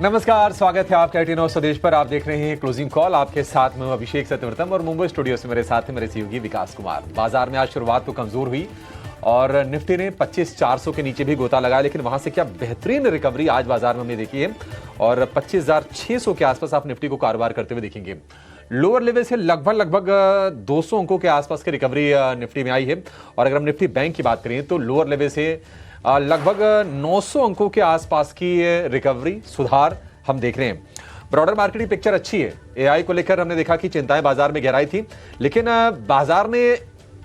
नमस्कार, स्वागत है आपका 18 स्वदेश पर। आप देख रहे हैं क्लोजिंग कॉल। आपके साथ में हूं अभिषेक सत्यव्रतम और मुंबई स्टूडियो से मेरे साथ हैं मेरे सहयोगी विकास कुमार। बाजार में आज शुरुआत तो कमजोर हुई और निफ्टी ने 25,400 के नीचे भी गोता लगाया, लेकिन वहां से क्या बेहतरीन रिकवरी आज बाजार में हमने देखी है और 25,600 के आसपास आप निफ्टी को कारोबार करते हुए देखेंगे। लोअर लेवल से लगभग 200 अंकों के आसपास की रिकवरी निफ्टी में आई है और अगर हम निफ्टी बैंक की बात करें तो लोअर लेवल से लगभग 900 अंकों के आसपास की रिकवरी सुधार हम देख रहे हैं। ब्रॉडर मार्केट की पिक्चर अच्छी है। एआई को लेकर हमने देखा कि चिंताएं बाजार में गहराई थी, लेकिन बाजार ने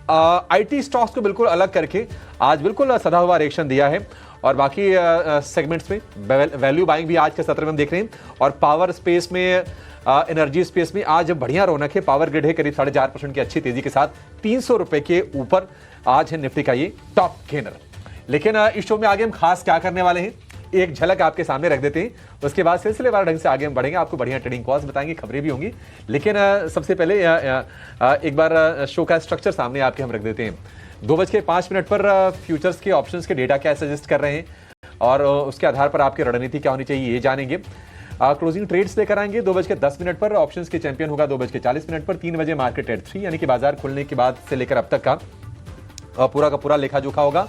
आईटी स्टॉक्स को बिल्कुल अलग करके आज बिल्कुल सधा हुआ रिएक्शन दिया है और बाकी सेगमेंट्स में वैल्यू बाइंग भी आज के सत्र में हम देख रहे हैं और पावर स्पेस में एनर्जी स्पेस में आज बढ़िया रौनक है। पावर ग्रिड है करीब 4.5% की अच्छी तेजी के साथ 300 रुपए के ऊपर आज है निफ्टी का ये टॉप गेनर। लेकिन इस शो में आगे हम खास क्या करने वाले हैं, एक झलक आपके सामने रख देते हैं, उसके बाद सिलसिलेवार ढंग से आगे हम बढ़ेंगे। आपको बढ़िया ट्रेडिंग कॉल्स बताएंगे, खबरें भी होंगी, लेकिन सबसे पहले एक बार शो का स्ट्रक्चर सामने आपके हम रख देते हैं। 2:05 पर फ्यूचर्स के ऑप्शंस के डेटा क्या सजेस्ट कर रहे हैं और उसके आधार पर आपकी रणनीति क्या होनी चाहिए ये जानेंगे। क्लोजिंग ट्रेड्स लेकर आएंगे 2:10 पर। ऑप्शंस के चैंपियन होगा 2:40 पर। 3 बजे मार्केट एट 3 यानी कि बाजार खुलने के बाद से लेकर अब तक का पूरा लेखा जोखा होगा।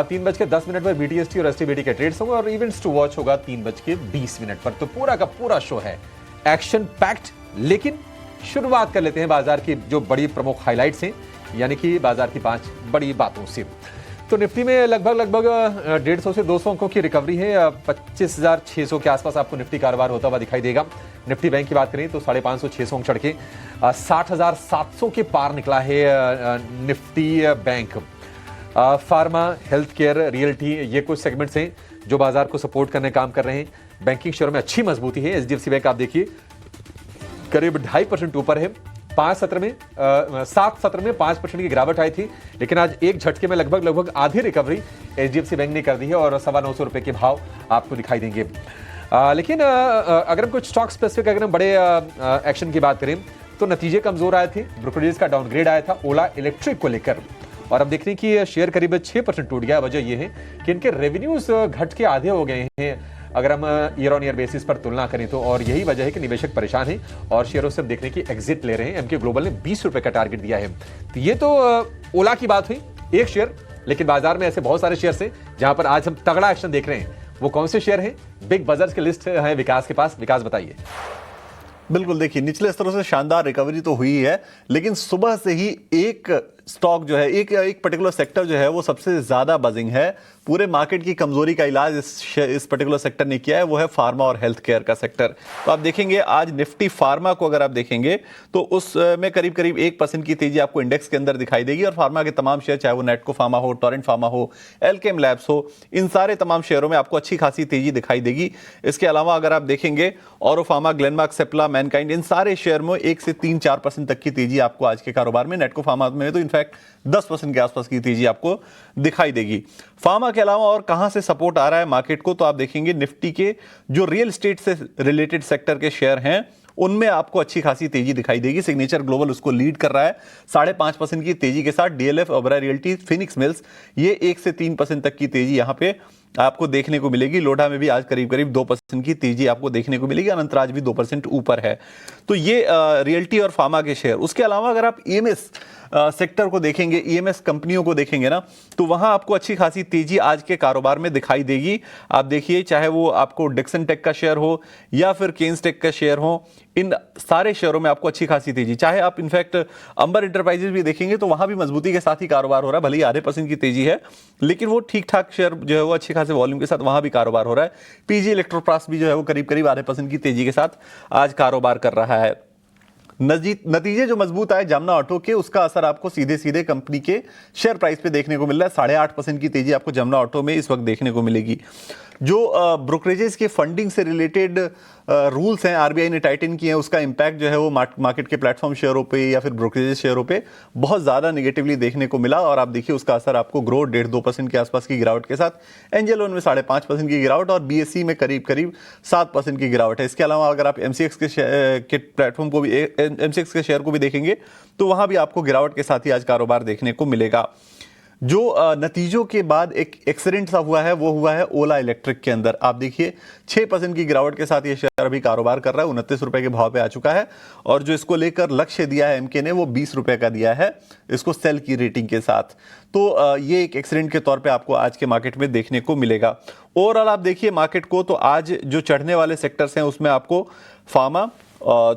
3:10 पर बीटीएसटी और एसटीबीटी के ट्रेड्स होंगे और इवेंट्स टू वॉच होगा 3:20 पर। तो पूरा का पूरा शो है एक्शन पैक्ड। लेकिन शुरुआत कर लेते हैं बाजार की जो बड़ी प्रमुख हाइलाइट्स हैं, यानी कि बाजार की 5 बड़ी बातों से। तो निफ्टी में लगभग 150 से 200 अंकों की रिकवरी है। 25,600 के आसपास आपको निफ्टी कारोबार होता हुआ दिखाई देगा। निफ्टी बैंक की बात करें तो 550-600 अंक चढ़ के 60,700 के पार निकला है Nifty bank. Pharma, health care, realty, ये कुछ सेगमेंट्स हैं जो बाजार को सपोर्ट करने काम कर रहे हैं। बैंकिंग शेयर में अच्छी मजबूती है। एचडीएफसी बैंक आप देखिए करीब 2.5% ऊपर है। 7 सत्र में 5% की गिरावट आई थी, लेकिन आज एक झटके में लगभग आधी रिकवरी एचडीएफसी बैंक ने कर दी है और 925 रुपए के भाव आपको दिखाई देंगे। लेकिन अगर हम कुछ स्टॉक स्पेसिफिक अगर हम बड़े एक्शन की बात करें तो नतीजे कमजोर आए थे। ब्रोकरेज का डाउनग्रेड आया था ओला इलेक्ट्रिक को लेकर और अब देखने की शेयर करीब 6% टूट गया। वजह यह है कि इनके रेवेन्यूज घट के आधे हो गए हैं अगर हम ईयर ऑन ईयर बेसिस पर तुलना करें तो, और यही वजह है कि निवेशक परेशान हैं और शेयरों से हम देखने की एग्जिट ले रहे हैं। एमके ग्लोबल ने 20 रुपए का टारगेट दिया है। तो ये तो ओला की बात हुई, एक शेयर, लेकिन बाजार में ऐसे बहुत सारे शेयर हैं जहां पर आज हम तगड़ा एक्शन देख रहे हैं। वो कौन से शेयर हैं? बिग बजर्स की लिस्ट है विकास के पास। विकास बताइए। बिल्कुल, देखिए निचले स्तरों से शानदार रिकवरी तो हुई है, लेकिन सुबह से ही एक स्टॉक जो है, एक पर्टिकुलर सेक्टर जो है वो सबसे ज्यादा बजिंग है। पूरे मार्केट की कमजोरी का इलाज इस पर्टिकुलर सेक्टर ने किया है, वो है फार्मा और हेल्थ केयर का सेक्टर। तो आप देखेंगे आज निफ्टी फार्मा को अगर आप देखेंगे तो उसमें करीब 1% की तेजी आपको इंडेक्स के अंदर दिखाई देगी और फार्मा के तमाम शेयर, चाहे वो नेटको फार्मा हो, टोरेंट फार्मा हो, एल्केम लैब्स हो, इन सारे तमाम शेयरों में आपको अच्छी खासी तेजी दिखाई देगी। इसके अलावा अगर आप देखेंगे और फार्मा, ग्लेनमार्क, सेप्ला, मैनकाइंड, इन सारे शेयर में 1 से 3-4% तक की तेजी आपको आज के कारोबार में, नेटको फार्मा में तो इनफैक्ट 10% के आसपास की तेजी आपको दिखाई देगी। फार्मा के अलावा और कहां से सपोर्ट आ रहा है मार्केट को, तो आप देखेंगे निफ्टी के जो रियल एस्टेट से रिलेटेड सेक्टर के शेयर हैं उनमें आपको अच्छी खासी तेजी दिखाई देगी। सिग्नेचर ग्लोबल उसको लीड कर रहा है 5.5% की तेजी के साथ। DLF, Oberoi realty, Phoenix mills, ये 1 से 3% तक की तेजी यहां पे आपको देखने को मिलेगी। लोढ़ा में भी आज करीब 2% की तेजी आपको देखने को मिलेगी। अनंतराज भी 2% ऊपर है। तो ये रियल्टी और फार्मा के शेयर। उसके अलावा अगर आप ईएमएस सेक्टर को देखेंगे, ईएमएस कंपनियों को देखेंगे ना, तो वहां आपको अच्छी खासी तेजी आज के कारोबार में दिखाई देगी। आप देखिए, चाहे वो आपको डिक्सन टेक का शेयर हो या फिर केन्स टेक का शेयर हो, इन सारे शेयरों में आपको अच्छी खासी तेजी। चाहे आप इनफैक्ट अंबर इंटरप्राइजेज भी देखेंगे तो वहां भी मजबूती के साथ ही कारोबार हो रहा है। भले ही 0.5% की तेजी है, लेकिन वो ठीक ठाक शेयर जो है वो अच्छी खासे वॉल्यूम के साथ वहां भी कारोबार हो रहा है। पीजी इलेक्ट्रोप्लास भी जो है वो करीब 0.5% की तेजी के साथ आज कारोबार कर रहा है। नतीजे जो मजबूत आए जामना ऑटो के, उसका असर आपको सीधे कंपनी के शेयर प्राइस पे देखने को मिल रहा है। 8.5% की तेजी आपको जामना ऑटो में इस वक्त देखने को मिलेगी। जो ब्रोकरेजेस के फंडिंग से रिलेटेड रूल्स हैं आरबीआई ने टाइटन किए हैं, उसका इंपैक्ट जो है वो मार्केट के प्लेटफॉर्म शेयरों पे या फिर ब्रोकरेजेस शेयरों पे बहुत ज़्यादा नेगेटिवली देखने को मिला। और आप देखिए उसका असर आपको ग्रो 1.5-2% के आसपास की गिरावट के साथ, एंजल वन में 5.5% की गिरावट और बीएससी में करीब 7% की गिरावट है। इसके अलावा अगर आप एमसीएक्स के प्लेटफॉर्म को भी, एमसीएक्स के शेयर को भी देखेंगे तो वहां भी आपको गिरावट के साथ ही आज कारोबार देखने को मिलेगा। जो नतीजों के बाद एक एक्सीडेंट सा हुआ है वो हुआ है ओला इलेक्ट्रिक के अंदर। आप देखिए 6% की गिरावट के साथ ये शेयर अभी कारोबार कर रहा है, 29 रुपए के भाव पे आ चुका है। और जो इसको लेकर लक्ष्य दिया है एमके ने वो 20 रुपए का दिया है इसको सेल की रेटिंग के साथ। तो ये एक एक्सीडेंट के तौर पे आपको आज के मार्केट में देखने को मिलेगा। ओवरऑल आप देखिए मार्केट को, तो आज जो चढ़ने वाले सेक्टर्स हैं उसमें आपको फार्मा,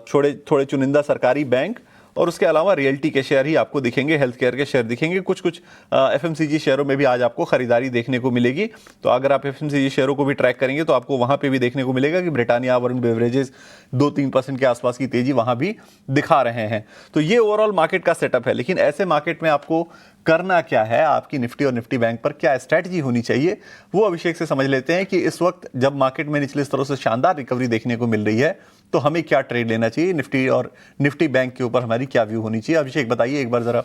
थोड़े चुनिंदा सरकारी बैंक और उसके अलावा रियल्टी के शेयर ही आपको दिखेंगे, हेल्थ केयर के शेयर दिखेंगे। कुछ एफएमसीजी शेयरों में भी आज आपको खरीदारी देखने को मिलेगी। तो अगर आप एफएमसीजी शेयरों को भी ट्रैक करेंगे तो आपको वहां पे भी देखने को मिलेगा कि ब्रिटानिया, वरुण बेवरेजेस 2-3% के आसपास की तेजी वहां भी दिखा रहे हैं। तो ये ओवरऑल मार्केट का सेटअप है। लेकिन ऐसे मार्केट में आपको करना क्या है, आपकी निफ्टी और निफ्टी बैंक पर क्या स्ट्रैटेजी होनी चाहिए, वो अभिषेक से समझ लेते हैं कि इस वक्त जब मार्केट में निचले स्तरों से शानदार रिकवरी देखने को मिल रही है तो हमें क्या ट्रेड लेना चाहिए, निफ्टी और निफ्टी बैंक के ऊपर हमारी क्या व्यू होनी चाहिए। अभिषेक बताइए एक बार जरा।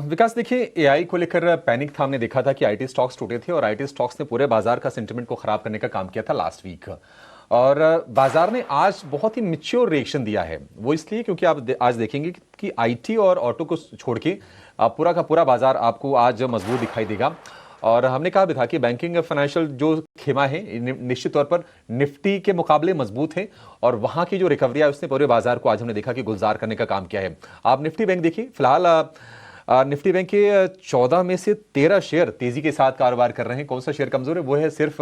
विकास देखिए, एआई को लेकर पैनिक था, हमने देखा था कि आईटी स्टॉक्स टूटे थे और आईटी स्टॉक्स ने पूरे बाजार का सेंटिमेंट को खराब करने का काम किया था लास्ट वीक। और बाजार ने आज बहुत ही मैच्योर रिएक्शन दिया है। वो इसलिए क्योंकि आप आज देखेंगे कि आईटी और ऑटो को छोड़ के पूरा का पूरा बाजार आपको आज मजबूत दिखाई देगा। और हमने कहा भी था कि बैंकिंग फाइनेंशियल जो खेमा है निश्चित तौर पर निफ्टी के मुकाबले मजबूत है और वहां की जो रिकवरी है उसने पूरे बाजार को आज हमने देखा कि गुलजार करने का काम किया है। आप निफ्टी बैंक देखिए, फिलहाल निफ्टी बैंक के 14 में से 13 शेयर तेजी के साथ कारोबार कर रहे हैं। कौन सा शेयर कमजोर है? वो है सिर्फ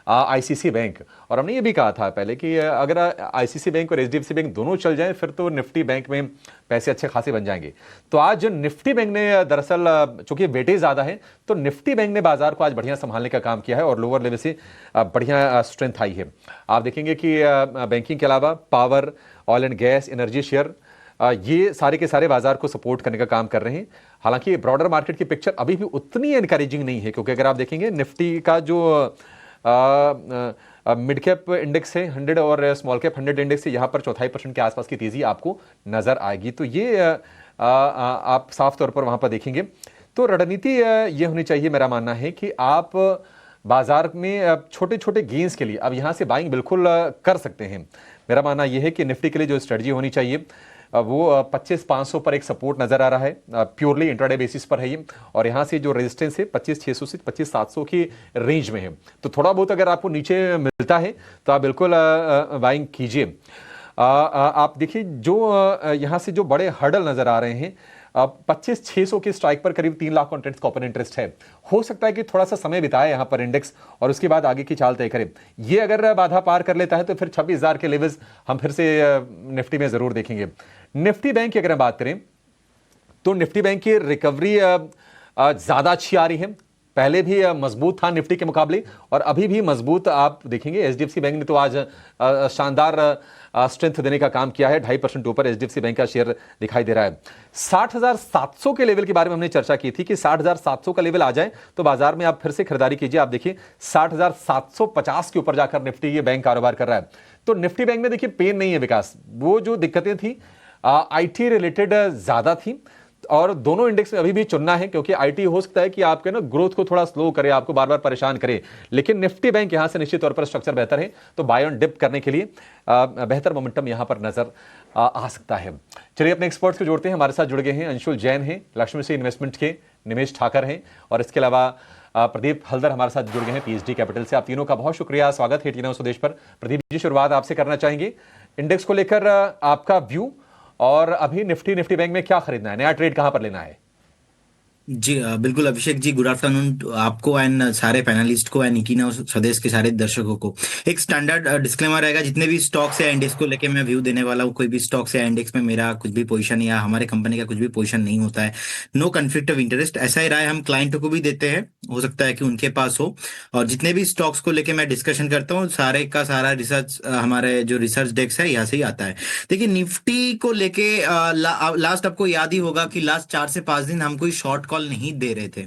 आईसीसी बैंक। और हमने ये भी कहा था पहले कि अगर आईसीसी बैंक और एचडीएफसी बैंक दोनों चल जाएं फिर तो निफ्टी बैंक में पैसे अच्छे खासे बन जाएंगे। तो आज निफ्टी बैंक ने दरअसल, चूंकि वेटेज ज्यादा है, तो निफ्टी बैंक ने बाजार को आज बढ़िया संभालने का काम किया है और लोअर लेवल से बढ़िया स्ट्रेंथ आई है। आप देखेंगे कि बैंकिंग के अलावा power, oil and gas, energy share ये सारे के सारे बाजार को सपोर्ट करने का काम कर रहे हैं। हालांकि ब्रॉडर मार्केट की पिक्चर अभी भी उतनी एनकरेजिंग नहीं है, क्योंकि अगर आप देखेंगे निफ्टी का जो मिड कैप इंडेक्स है 100 और स्मॉल कैप 100 इंडेक्स है, यहाँ पर 0.25% के आसपास की तेजी आपको नजर आएगी। तो ये आप साफ तौर पर वहां पर देखेंगे। तो रणनीति ये होनी चाहिए, मेरा मानना है कि आप बाजार में छोटे छोटे गेंस के लिए अब यहां से बाइंग बिल्कुल कर सकते हैं। मेरा मानना यह है कि निफ्टी के लिए जो स्ट्रेटजी होनी चाहिए वो 25,500 पर एक सपोर्ट नजर आ रहा है, प्योरली इंट्राडे बेसिस पर है ये। और यहां से जो रेजिस्टेंस है 25,600 से 25,700 की रेंज में है। तो थोड़ा बहुत अगर आपको नीचे मिलता है तो आप बिल्कुल बाइंग कीजिए। आप देखिए जो यहां से जो बड़े हर्डल नजर आ रहे हैं, 25,600 के स्ट्राइक पर करीब 3 लाख कॉन्ट्रैक्ट्स का ओपन इंटरेस्ट है। हो सकता है कि थोड़ा सा समय बिताए यहां पर इंडेक्स और उसके बाद आगे की चाल तय करे। ये अगर बाधा पार कर लेता है तो फिर 26,000 के लेवल्स हम फिर से निफ्टी में जरूर देखेंगे। निफ्टी बैंक की अगर हम बात करें तो निफ्टी बैंक की रिकवरी ज्यादा अच्छी आ रही है। पहले भी मजबूत था निफ्टी के मुकाबले और अभी भी मजबूत आप देखेंगे। एचडीएफसी बैंक ने तो आज शानदार स्ट्रेंथ देने का काम किया है, 2.5% ऊपर एचडीएफसी बैंक का शेयर दिखाई दे रहा है। 60,700 के लेवल के बारे में हमने चर्चा की थी कि 60,700 का लेवल आ जाए तो बाजार में आप फिर से खरीदारी कीजिए। आप देखिए 60,750 के ऊपर जाकर निफ्टी ये बैंक कारोबार कर रहा है। तो निफ्टी बैंक में देखिए पेन नहीं है विकास, वो जो दिक्कतें थी आईटी रिलेटेड ज्यादा थी और दोनों इंडेक्स में अभी भी चुनना है, क्योंकि आईटी हो सकता है कि आपके ना ग्रोथ को थोड़ा स्लो करे, आपको बार बार परेशान करे। लेकिन निफ्टी बैंक यहां से निश्चित तौर पर स्ट्रक्चर बेहतर है, तो बाय ऑन डिप करने के लिए बेहतर मोमेंटम यहां पर नजर आ सकता है। चलिए अपने एक्सपर्ट्स को जोड़ते हैं। हमारे साथ जुड़ गए हैं अंशुल जैन हैं, लक्ष्मी से इन्वेस्टमेंट के निमेश ठाकर हैं और इसके अलावा प्रदीप हल्दर हमारे साथ जुड़ गए हैं पीएचडी कैपिटल से। आप तीनों का बहुत शुक्रिया, स्वागत है टी9 स्वदेश पर। प्रदीप जी, शुरुआत आपसे करना चाहेंगे, इंडेक्स को लेकर आपका व्यू और अभी निफ्टी बैंक में क्या खरीदना है, नया ट्रेड कहां पर लेना है? जी बिल्कुल अभिषेक जी, गुड आफ्टरनून आपको एंड सारे पैनलिस्ट को एंड टी9 स्वदेश के सारे दर्शकों को। एक स्टैंडर्ड डिस्क्लेमर रहेगा, जितने भी स्टॉक्स या इंडेक्स को लेके मैं व्यू देने वाला हूँ, कोई भी स्टॉक्स या इंडेक्स में मेरा कुछ भी पोजीशन या हमारे कंपनी का कुछ भी पोजीशन नहीं होता है। नो कन्फ्लिक्ट ऑफ इंटरेस्ट, ऐसा ही राय हम क्लाइंटों को भी देते हैं, हो सकता है कि उनके पास हो। और जितने भी स्टॉक्स को लेके मैं डिस्कशन करता हूँ सारे का सारा रिसर्च हमारे जो रिसर्च डेस्क है यहाँ से ही आता है। देखिए निफ्टी को लेके लास्ट आपको याद ही होगा कि लास्ट 4 से 5 दिन हम कोई शॉर्ट कॉल नहीं दे रहे थे।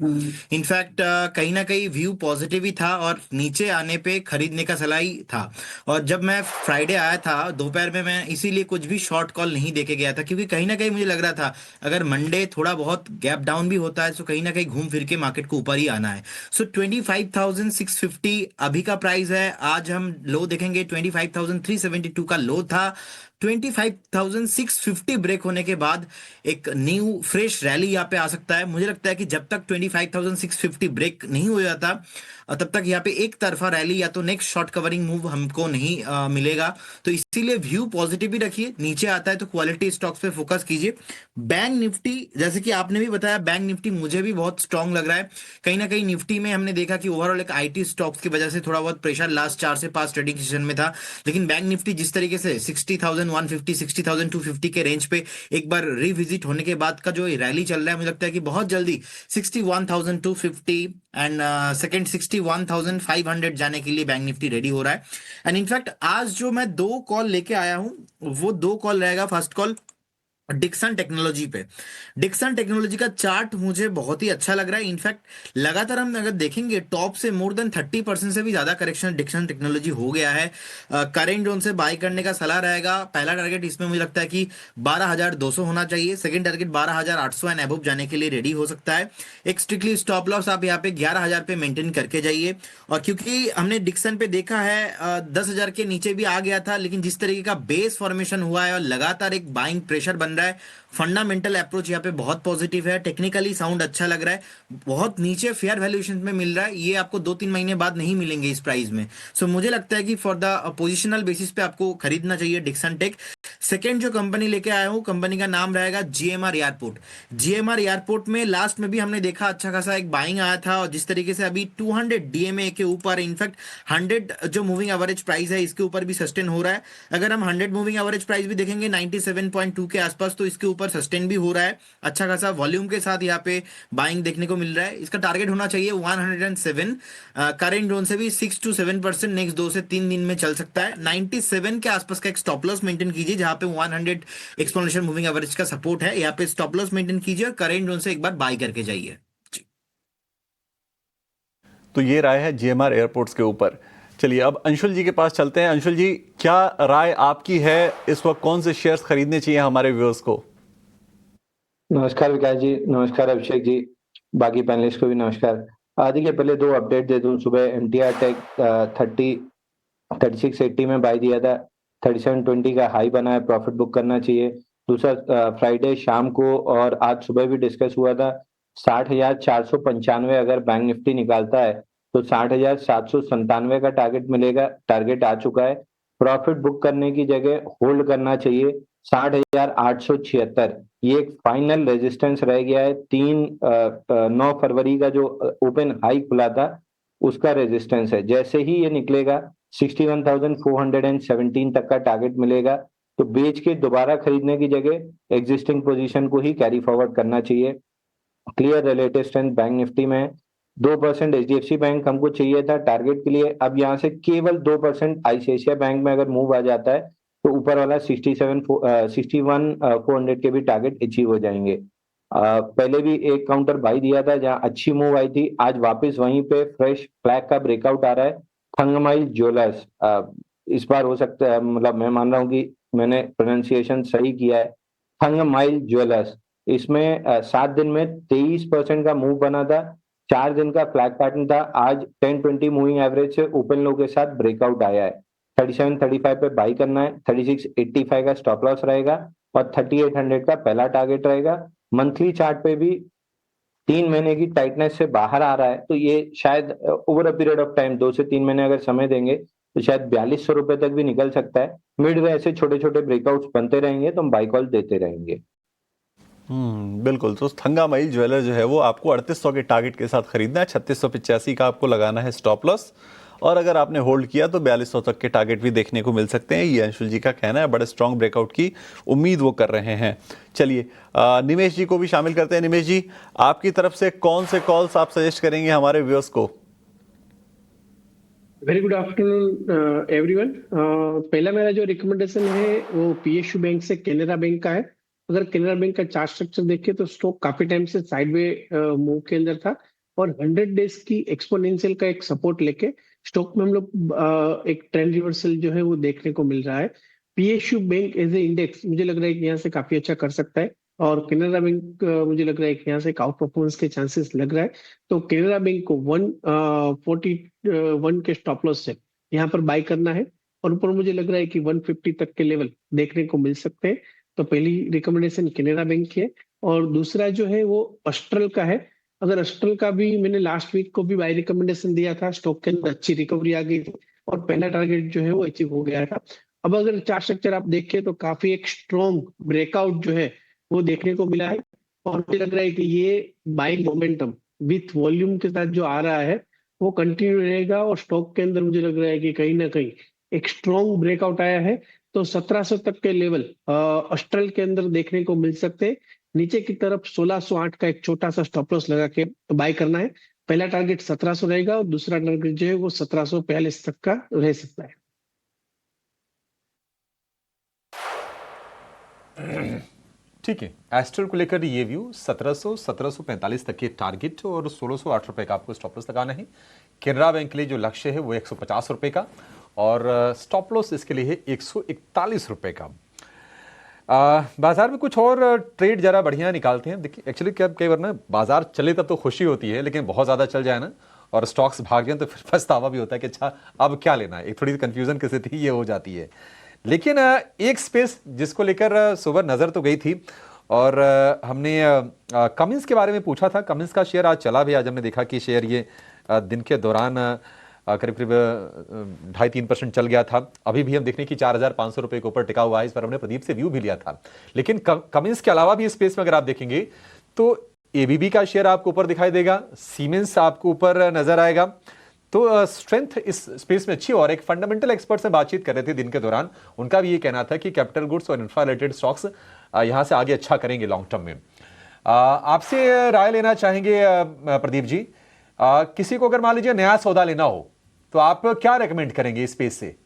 इनफैक्ट कहीं ना कहीं व्यू पॉजिटिव ही था और नीचे आने पे खरीदने का सलाह ही था। और जब मैं फ्राइडे आया था दोपहर में, मैं इसीलिए कुछ भी शॉर्ट कॉल नहीं देके गया था, क्योंकि कहीं ना कहीं मुझे लग रहा था अगर मंडे थोड़ा बहुत गैप डाउन भी होता है तो कहीं ना कहीं घूम फिर के मार्केट को ऊपर ही आना है। सो 25,650 अभी का प्राइस है। आज हम लो देखेंगे, 25,372 का लो था। 25,650 ब्रेक होने के बाद एक न्यू फ्रेश रैली यहाँ पे आ सकता है। मुझे लगता है कि जब तक 25,650 ब्रेक नहीं हो जाता तब तक यहाँ पे एक तरफा रैली या तो नेक्स्ट शॉर्ट कवरिंग मूव हमको नहीं मिलेगा। तो इसीलिए व्यू पॉजिटिव ही रखिए। नीचे आता है तो क्वालिटी स्टॉक्स पे फोकस कीजिए। बैंक निफ्टी, जैसे कि आपने भी बताया, बैंक निफ्टी मुझे भी बहुत स्ट्रांग लग रहा है। कहीं ना कहीं निफ्टी में हमने देखा कि ओवरऑल एक आईटी स्टॉक्स की वजह से थोड़ा बहुत प्रेशर लास्ट 4 से 5 ट्रेडिंग सेशन में था। लेकिन बैंक निफ्टी जिस तरीके से 60,150 60,250 के रेंज पे एक बार रिविजिट होने के बाद का जो रैली चल रहा है, मुझे लगता है कि बहुत जल्दी 61,250 एंड सेकंड 61,500 जाने के लिए बैंक निफ्टी रेडी हो रहा है। एंड इनफैक्ट आज जो मैं 2 कॉल लेके आया हूं, वो 2 कॉल रहेगा। फर्स्ट कॉल डिक्सन टेक्नोलॉजी पे। डिक्सन टेक्नोलॉजी का चार्ट मुझे बहुत ही अच्छा लग रहा है। इनफैक्ट लगातार हम अगर देखेंगे टॉप से मोर देन 30% से भी ज्यादा करेक्शन डिक्सन टेक्नोलॉजी हो गया है। करेंट जोन से बाय करने का सलाह रहेगा। पहला टारगेट इसमें मुझे लगता है कि 12,200 होना चाहिए। सेकंड टारगेट 12,800 एंड अबव जाने के लिए रेडी हो सकता है। एक स्ट्रिक्टली स्टॉप लॉस आप यहाँ पे 11,000 पे मेंटेन करके जाइए। और क्योंकि हमने डिक्सन पे देखा है 10,000 के नीचे भी आ गया था, लेकिन जिस तरीके का बेस फॉर्मेशन हुआ है और लगातार एक बाइंग प्रेशर बन रहा है, फंडामेंटल अप्रोच यहाँ पे बहुत पॉजिटिव है। टेक्निकली साउंड अच्छा लग रहा है। बहुत नीचे फेयर वैल्यूएशन में मिल रहा है, ये आपको 2-3 महीने बाद नहीं मिलेंगे इस प्राइस में। सो मुझे लगता है कि फॉर द पोजिशनल बेसिस पे आपको खरीदना चाहिए डिक्सन टेक। सेकेंड जो कंपनी लेके आया हूं, कंपनी का नाम रहेगा जीएमआर एयरपोर्ट। जीएमआर एयरपोर्ट में लास्ट में भी हमने देखा अच्छा खासा एक बाइंग आया था, और जिस तरीके से अभी 200 डीएमए के ऊपर, इनफैक्ट 100 जो मूविंग एवरेज प्राइस है इसके ऊपर भी सस्टेन हो रहा है। अगर हम 100 मूविंग एवरेज प्राइस भी देखेंगे 97.2 के आसपास, तो इसके ऊपर सस्टेन भी हो रहा है। अच्छा खासा वॉल्यूम के साथ यहाँ पे बाइंग देखने को मिल रहा है। इसका टारगेट होना चाहिए 107। करेंट जोन से भी 6 to 7% नेक्स्ट 2 से 3 दिन में चल सकता है। 97 के आसपास का एक स्टॉप लॉस मेंटेन कीजिए, जहां पे 100 एक्सपोनेंशियल मूविंग एवरेज का सपोर्ट है। यहाँ पे स्टॉप लॉस मेंटेन कीजिए और करेंट जोन से एक बार बाय करके जाइए। तो ये राय है जीएमआर एयरपोर्ट्स के ऊपर। चलिए अब अंशुल जी के पास चलते हैं। अंशुल जी, क्या राय आपकी है, इस वक्त कौन से शेयर्स खरीदने चाहिए हमारे व्यूअर्स को? नमस्कार विकास जी, नमस्कार अभिषेक जी, बाकी पैनलिस्ट को भी नमस्कार। देखिए, पहले 2 अपडेट दे दूं। सुबह एमटीआर टेक 3680 में बाय दिया था, 3720 का हाई बना है, प्रॉफिट बुक करना चाहिए। दूसरा, फ्राइडे शाम को और आज सुबह भी डिस्कस हुआ था, 60,495 अगर बैंक निफ्टी निकालता है तो 60,797 का टारगेट मिलेगा। टारगेट आ चुका है। प्रॉफिट बुक करने की जगह होल्ड करना चाहिए 60,876। ये एक फाइनल रेजिस्टेंस रह गया है। 9 फरवरी का जो ओपन हाई खुला था उसका रेजिस्टेंस है। जैसे ही ये निकलेगा 61,417 तक का टारगेट मिलेगा। तो बेच के दोबारा खरीदने की जगह एग्जिस्टिंग पोजीशन को ही कैरी फॉरवर्ड करना चाहिए। Clear relative strength bank Nifty में 2% एचडीएफसी बैंक हमको चाहिए था टारगेट के लिए। अब यहाँ से केवल 2% आईसीआईसीआई बैंक में अगर मूव आ जाता है तो ऊपर वाला 61,400 के भी टारगेट अचीव हो जाएंगे। पहले भी एक काउंटर बाई दिया था जहां अच्छी मूव आई थी, आज वापस वहीं पे फ्रेश फ्लैग का ब्रेकआउट आ रहा है। थंगमाइल ज्वेलर्स, इस बार हो सकता है, मतलब मैं मान रहा हूँ कि मैंने प्रोनाउंसिएशन सही किया है, थंगमाइल ज्वेलर्स। इसमें 7 दिन में 23% का मूव बना था, 4 दिन का फ्लैग पैटर्न था। आज 10-20 मूविंग एवरेज से ओपन लो के साथ ब्रेकआउट आया है। 3735 पे बाई करना है, 3685 का स्टॉप लॉस रहेगा और 3800 का पहला टारगेट रहेगा। मंथली चार्ट पे भी 3 महीने की टाइटनेस से बाहर आ रहा है, तो ये शायद over a period of time 2 से 3 महीने अगर समय देंगे तो शायद 4200 रुपए तक भी निकल सकता है। मिड वे ऐसे छोटे छोटे ब्रेकआउट्स बनते रहेंगे तो हम बाई कॉल देते रहेंगे। बिल्कुल। तो थंगामाइल ज्वेलर जो है वो आपको 3800 के टारगेट के साथ खरीदना है, 3685 का आपको लगाना है स्टॉप लॉस, और अगर आपने होल्ड किया तो 4200 तक के टारगेट भी देखने को मिल सकते हैं। ये अंशुल जी का कहना है। बड़े स्ट्रांग ब्रेकआउट की उम्मीद वो कर रहे हैं। चलिए निमेश जी को भी शामिल करते हैं। निमेश जी, आपकी तरफ से कौन से कॉल्स आप सजेस्ट करेंगे हमारे व्यूअर्स को? Very good afternoon everyone. पहला मेरा जो रिकमेंडेशन है वो पीएसयू बैंक से कैनरा बैंक का है। अगर कैनरा बैंक का चार्ट स्ट्रक्चर देखें तो स्टॉक काफी टाइम से साइडवे मूव के अंदर था, और 100 डेज की एक्सपोनेंशियल का एक सपोर्ट लेके स्टॉक में हम लोग एक ट्रेंड रिवर्सल जो है वो देखने को मिल रहा है। PSU bank as a index मुझे लग रहा है कि यहाँ से काफी अच्छा कर सकता है। और केनरा बैंक मुझे लग रहा है कि यहाँ से एक आउट परफॉर्मेंस के चांसेस लग रहा है। तो केनरा बैंक को 141 के स्टॉप लॉस से यहाँ पर बाय करना है, और ऊपर मुझे लग रहा है कि 150 तक के लेवल देखने को मिल सकते हैं। तो पहली रिकमेंडेशन केनरा बैंक की है, और दूसरा जो है वो अस्ट्रल का है। अगर अस्ट्रल का भी मैंने लास्ट वीक को भी बाय रिकमेंडेशन दिया था, स्टॉक के अंदर अच्छी रिकवरी आ गई थी और पहला टारगेट जो है वो अचीव हो गया था। अब अगर चार्ट स्ट्रक्चर आप देखें तो काफी एक स्ट्रॉन्ग ब्रेकआउट जो है वो देखने को मिला है, और मुझे लग रहा है कि ये बाइंग मोमेंटम विथ वॉल्यूम के साथ जो आ रहा है वो कंटिन्यू रहेगा, और स्टॉक के अंदर मुझे लग रहा है कि कहीं ना कहीं एक स्ट्रॉन्ग ब्रेकआउट आया है। तो 1700 तक के लेवल अस्ट्रल के अंदर देखने को मिल सकते हैं। नीचे की तरफ 1608 का एक छोटा सा स्टॉप लॉस लगा के बाय करना है। पहला टारगेट 1700 रहेगा और दूसरा टारगेट जो है वो 1742 तक का रह सकता है। ठीक है, एस्ट्रल को लेकर ये व्यू 1700 1745 तक के टारगेट और 1608 रुपए का आपको स्टॉप लॉस लगाना है। केनरा बैंक के लिए जो लक्ष्य है वो 150 रुपए का, और स्टॉप लॉस इसके लिए है 141 रुपए का। बाजार में कुछ और ट्रेड जरा बढ़िया निकालते हैं। देखिए एक्चुअली क्या कई बार ना बाजार चले तब तो खुशी होती है, लेकिन बहुत ज़्यादा चल जाए ना और स्टॉक्स भाग जाए तो फिर पछतावा भी होता है कि अच्छा अब क्या लेना है। एक थोड़ी कंफ्यूजन की स्थिति ये हो जाती है। लेकिन एक स्पेस जिसको लेकर सुबह नज़र तो गई थी, और हमने कमिंस के बारे में पूछा था। कमिंस का शेयर आज चला भी, आज हमने देखा कि शेयर ये दिन के दौरान करीब करीब 2.5-3% चल गया था। अभी भी हम देखने की 4,500 रुपए के ऊपर टिका हुआ है। इस पर हमने प्रदीप से व्यू भी लिया था। लेकिन कमिंस के अलावा भी स्पेस में अगर आप देखेंगे तो एबीबी का शेयर आपको ऊपर दिखाई देगा, सीमेंस आपको ऊपर नजर आएगा। तो स्ट्रेंथ इस स्पेस में अच्छी। और एक फंडामेंटल एक्सपर्ट से बातचीत कर रहे थे दिन के दौरान, उनका भी ये कहना था कि कैपिटल गुड्स और इंफ्रा रिलेटेड स्टॉक्स यहां से आगे अच्छा करेंगे लॉन्ग टर्म में। आपसे राय लेना चाहेंगे प्रदीप जी, किसी को अगर मान लीजिए नया सौदा लेना हो तो आप क्या रेकमेंड करेंगे इस स्पेस से?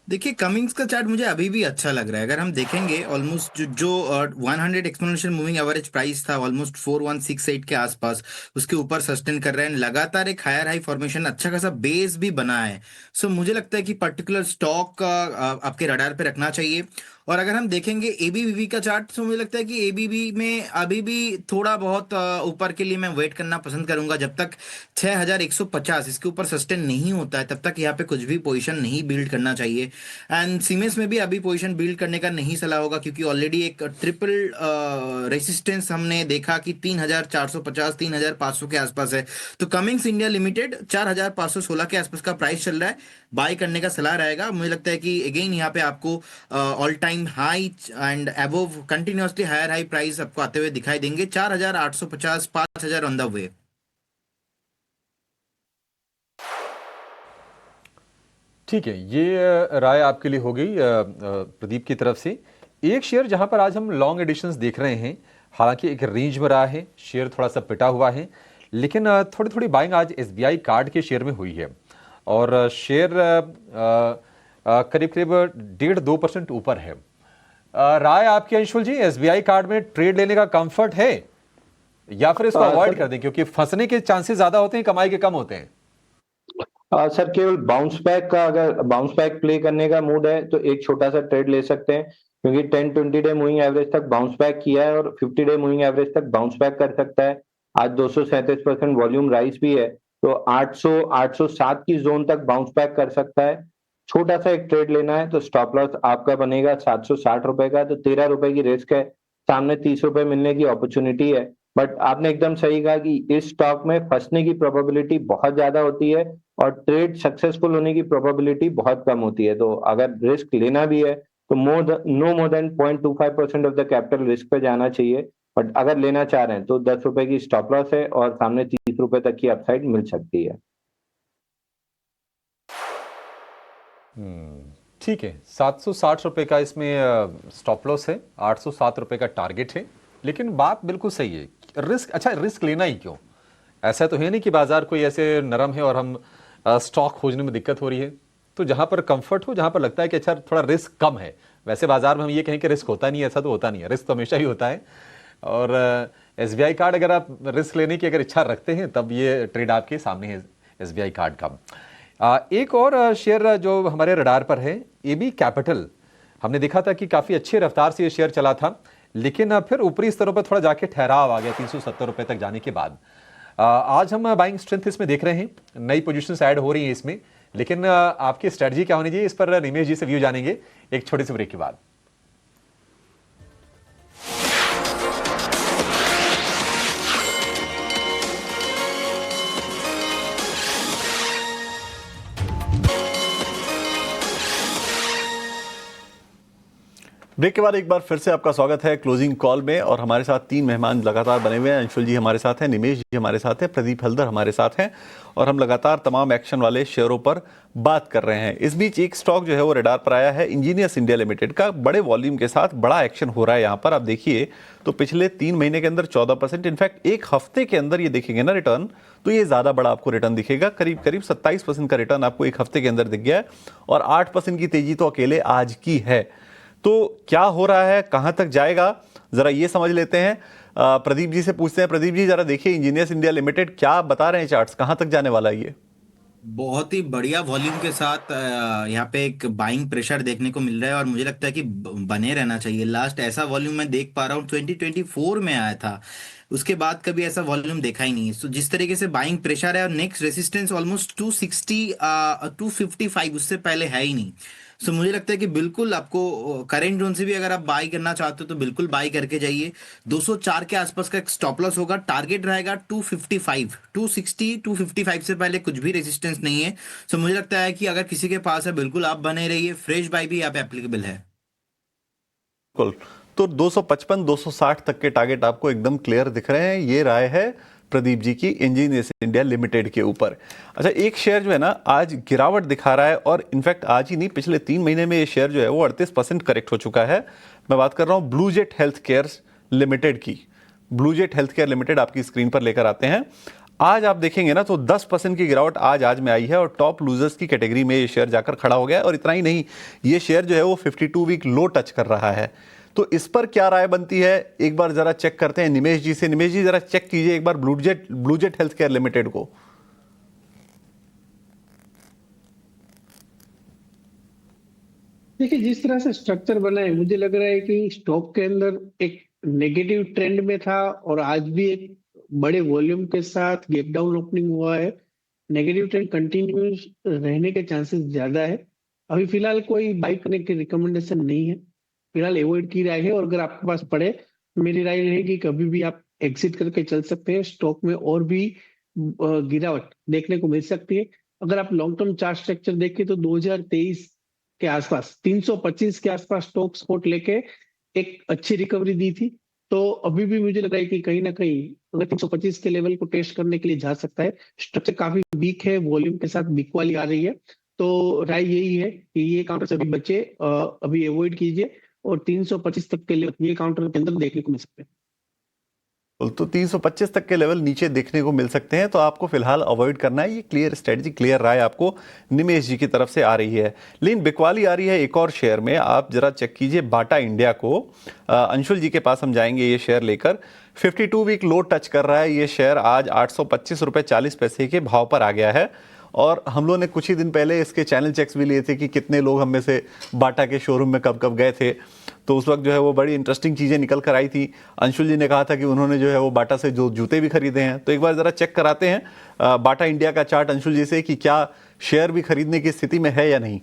देखिए, कमिंग्स का चार्ट मुझे अभी भी अच्छा लग रहा है। अगर हम देखेंगे ऑलमोस्ट जो 100 एक्सपोनेंशियल मूविंग एवरेज प्राइस था ऑलमोस्ट 4168 के आसपास, उसके ऊपर सस्टेन कर रहे हैं। लगातार एक हायर हाई फॉर्मेशन, अच्छा खासा बेस भी बना है। सो मुझे लगता है कि पर्टिकुलर स्टॉक आपके रडार पे रखना चाहिए। और अगर हम देखेंगे एबीबी का चार्ट, तो मुझे लगता है कि एबीबी में अभी भी थोड़ा बहुत ऊपर के लिए मैं वेट करना पसंद करूंगा। जब तक 6150 इसके ऊपर सस्टेन नहीं होता है तब तक यहाँ पे कुछ भी पोजीशन नहीं बिल्ड करना चाहिए। एंड सीमेंस में भी अभी पोजीशन बिल्ड करने का नहीं सलाह होगा, क्योंकि ऑलरेडी एक ट्रिपल रेसिस्टेंस हमने देखा कि 3450 3500 के आसपास है। तो कमिंग्स इंडिया लिमिटेड 4516 के आसपास का प्राइस चल रहा है, बाय करने का सलाह रहेगा। मुझे लगता है कि अगेन यहाँ पे आपको all time high and above continuously higher high price आपको आते हुए दिखाई देंगे। 4850 5000 ऑन द वे। ठीक है, ये राय आपके लिए हो गई प्रदीप की तरफ से। एक शेयर जहां पर आज हम लॉन्ग एडिशंस देख रहे हैं, हालांकि एक रेंज में रहा है, शेयर थोड़ा सा पिटा हुआ है, लेकिन थोड़ी थोड़ी बाइंग आज एसबीआई कार्ड के शेयर में हुई है, और शेयर करीब करीब 1.5-2% ऊपर है। राय आपकी अंशुल जी, एसबीआई कार्ड में ट्रेड लेने का कंफर्ट है या फिर इसको अवॉइड कर दें, क्योंकि फंसने के चांसेस ज्यादा होते हैं, कमाई के कम होते हैं? सर केवल बाउंस बैक का, अगर बाउंस बैक प्ले करने का मूड है तो एक छोटा सा ट्रेड ले सकते हैं, क्योंकि 10-20 डे मूविंग एवरेज तक बाउंस बैक किया है और 50 डे मूविंग एवरेज तक बाउंस बैक कर सकता है। आज 237% वॉल्यूम राइज भी है, तो 800-807 की जोन तक बाउंस बैक कर सकता है। छोटा सा एक ट्रेड लेना है तो स्टॉप लॉस आपका बनेगा 760 रुपए का, तो 13 रुपए की रिस्क है, सामने 30 रुपए मिलने की अपॉर्चुनिटी है। बट आपने एकदम सही कहा कि इस स्टॉक में फंसने की प्रोबेबिलिटी बहुत ज्यादा होती है और ट्रेड सक्सेसफुल होने की प्रोबेबिलिटी बहुत कम होती है। तो अगर रिस्क लेना भी है तो no more than 0.25% of the capital risk पे जाना चाहिए। बट अगर लेना चाह रहे हैं तो 10 रुपए की स्टॉप लॉस है और सामने 30 रुपए तक की अपसाइड मिल सकती है। ठीक है, 760 रुपए का इसमें स्टॉप लॉस है, 807 रुपए का टारगेट है। लेकिन बात बिल्कुल सही है, रिस्क, अच्छा रिस्क लेना ही क्यों? ऐसा तो है नहीं कि बाजार कोई ऐसे नरम है और हम स्टॉक खोजने में दिक्कत हो रही है। तो जहां पर कंफर्ट हो, जहां पर लगता है कि अच्छा थोड़ा रिस्क कम है, वैसे बाजार में हम ये कहें कि रिस्क होता नहीं है, ऐसा तो होता नहीं है, रिस्क तो हमेशा ही होता है। और एसबीआई कार्ड, अगर आप रिस्क लेने की अगर इच्छा रखते हैं तब ये ट्रेड आपके सामने है एसबीआई कार्ड का। एक और शेयर जो हमारे रडार पर है, एबी कैपिटल। हमने देखा था कि काफ़ी अच्छी रफ्तार से ये शेयर चला था, लेकिन फिर ऊपरी स्तरों पर थोड़ा जाके ठहराव आ गया 370 रुपए तक जाने के बाद। आज हम बाइंग स्ट्रेंथ इसमें देख रहे हैं, नई पोजीशंस ऐड हो रही हैं इसमें, लेकिन आपकी स्ट्रेटजी क्या होनी चाहिए, इस पर निमेश जी से व्यू जानेंगे एक छोटे से ब्रेक के बाद। ब्रेक के बाद एक बार फिर से आपका स्वागत है क्लोजिंग कॉल में, और हमारे साथ तीन मेहमान लगातार बने हुए हैं। अंशुल जी हमारे साथ हैं, निमेश जी हमारे साथ हैं, प्रदीप हल्दर हमारे साथ हैं, और हम लगातार तमाम एक्शन वाले शेयरों पर बात कर रहे हैं। इस बीच एक स्टॉक जो है वो रडार पर आया है, इंजीनियर्स इंडिया लिमिटेड का। बड़े वॉल्यूम के साथ बड़ा एक्शन हो रहा है यहाँ पर। आप देखिए तो पिछले 3 महीने के अंदर 14%, इनफैक्ट एक हफ्ते के अंदर ये देखेंगे ना रिटर्न, तो ये ज़्यादा बड़ा आपको रिटर्न दिखेगा। करीब करीब 27% का रिटर्न आपको एक हफ्ते के अंदर दिख गया है, और 8% की तेजी तो अकेले आज की है। तो क्या हो रहा है, कहां तक जाएगा, जरा ये समझ लेते हैं। प्रदीप जी से पूछते हैं। प्रदीप जी जरा देखिए, इंजीनियर्स इंडिया लिमिटेड क्या बता रहे हैं चार्ट्स, कहां तक जाने वाला है ये? बहुत ही बढ़िया वॉल्यूम के साथ यहाँ पे एक बाइंग प्रेशर देखने को मिल रहा है, और मुझे लगता है कि बने रहना चाहिए। लास्ट ऐसा वॉल्यूम मैं देख पा रहा हूँ 2024 में आया था, उसके बाद कभी ऐसा वॉल्यूम देखा ही नहीं। तो जिस तरीके से बाइंग प्रेशर है, और नेक्स्ट रेसिस्टेंस ऑलमोस्ट 260 255, उससे पहले है ही नहीं। सो मुझे लगता है कि बिल्कुल आपको करेंट जोन से भी अगर आप बाई करना चाहते हो तो बिल्कुल बाई करके जाइए। 204 के आसपास का एक स्टॉप लॉस होगा, टारगेट रहेगा 255, 260 255 से पहले कुछ भी रेजिस्टेंस नहीं है। सो मुझे लगता है कि अगर किसी के पास है बिल्कुल आप बने रहिए, फ्रेश बाई भी यहाँ पे एप्लीकेबल है। बिल्कुल, तो 255 260 तक के टारगेट आपको एकदम क्लियर दिख रहे हैं। ये राय है प्रदीप जी की इंजीनियर्स इंडिया लिमिटेड के ऊपर। अच्छा, एक शेयर जो है ना आज गिरावट दिखा रहा है, और इनफैक्ट आज ही नहीं पिछले 3 महीने में ये शेयर जो है वो 38% करेक्ट हो चुका है। मैं बात कर रहा हूं Blue Jet Health Care Limited की। Blue Jet Health Care Limited आपकी स्क्रीन पर लेकर आते हैं। आज आप देखेंगे ना तो 10% की गिरावट आज में आई है, और टॉप लूजर्स की कैटेगरी में ये शेयर जाकर खड़ा हो गया है। और इतना ही नहीं, ये शेयर जो है वो 52 वीक लो टच कर रहा है। तो इस पर क्या राय बनती है, एक बार जरा चेक करते हैं निमेश जी से। निमेश जी जरा चेक कीजिए एक बार Blue Jet Health Care Limited को। देखिए, जिस तरह से स्ट्रक्चर बना है, मुझे लग रहा है कि स्टॉक के अंदर एक नेगेटिव ट्रेंड में था, और आज भी एक बड़े वॉल्यूम के साथ गैप डाउन ओपनिंग हुआ है। नेगेटिव ट्रेंड कंटिन्यूस रहने के चांसेस ज्यादा है। अभी फिलहाल कोई बाई करने की रिकमेंडेशन नहीं है, फिलहाल अवॉइड की राय है। और अगर आपके पास पड़े, मेरी राय रहेगी कभी भी आप एग्जिट करके चल सकते हैं। स्टॉक में और भी गिरावट देखने को मिल सकती है। अगर आप लॉन्ग टर्म चार्ट स्ट्रक्चर देखें तो 2023 के आसपास 325 के आसपास स्टॉक सपोर्ट लेके एक अच्छी रिकवरी दी थी। तो अभी भी मुझे लग रहा है कि कहीं ना कहीं अगर 325 के लेवल को टेस्ट करने के लिए जा सकता है। स्ट्रक्चर काफी वीक है, वॉल्यूम के साथ वीक वाली आ रही है। तो राय यही है कि ये काउंटर से अभी बचे, अभी अवॉइड कीजिए, और 325 तक के लेवल ये काउंटर के अंदर देखने को मिल सकते हैं। तो 325 तक के लेवल नीचे देखने को मिल सकते हैं, तो आपको फिलहाल अवॉइड करना है। ये क्लियर स्ट्रेटजी, क्लियर राय आपको निमेश जी की तरफ से आ रही है। लेकिन बिकवाली आ रही है एक और शेयर में, आप जरा चेक कीजिए बाटा इंडिया को। अंशुल जी के पास हम जाएंगे ये शेयर लेकर। 52 वीक लो टच कर रहा है ये शेयर, आज 825 रुपए 40 पैसे के भाव पर आ गया है। और हम लोगों ने कुछ ही दिन पहले इसके चैनल चेक्स भी लिए थे कि कितने लोग हम में से बाटा के शोरूम में कब कब गए थे। तो उस वक्त जो है वो बड़ी इंटरेस्टिंग चीज़ें निकल कर आई थी। अंशुल जी ने कहा था कि उन्होंने जो है वो बाटा से जो जूते भी खरीदे हैं। तो एक बार ज़रा चेक कराते हैं बाटा इंडिया का चार्ट अंशुल जी से कि क्या शेयर भी खरीदने की स्थिति में है या नहीं।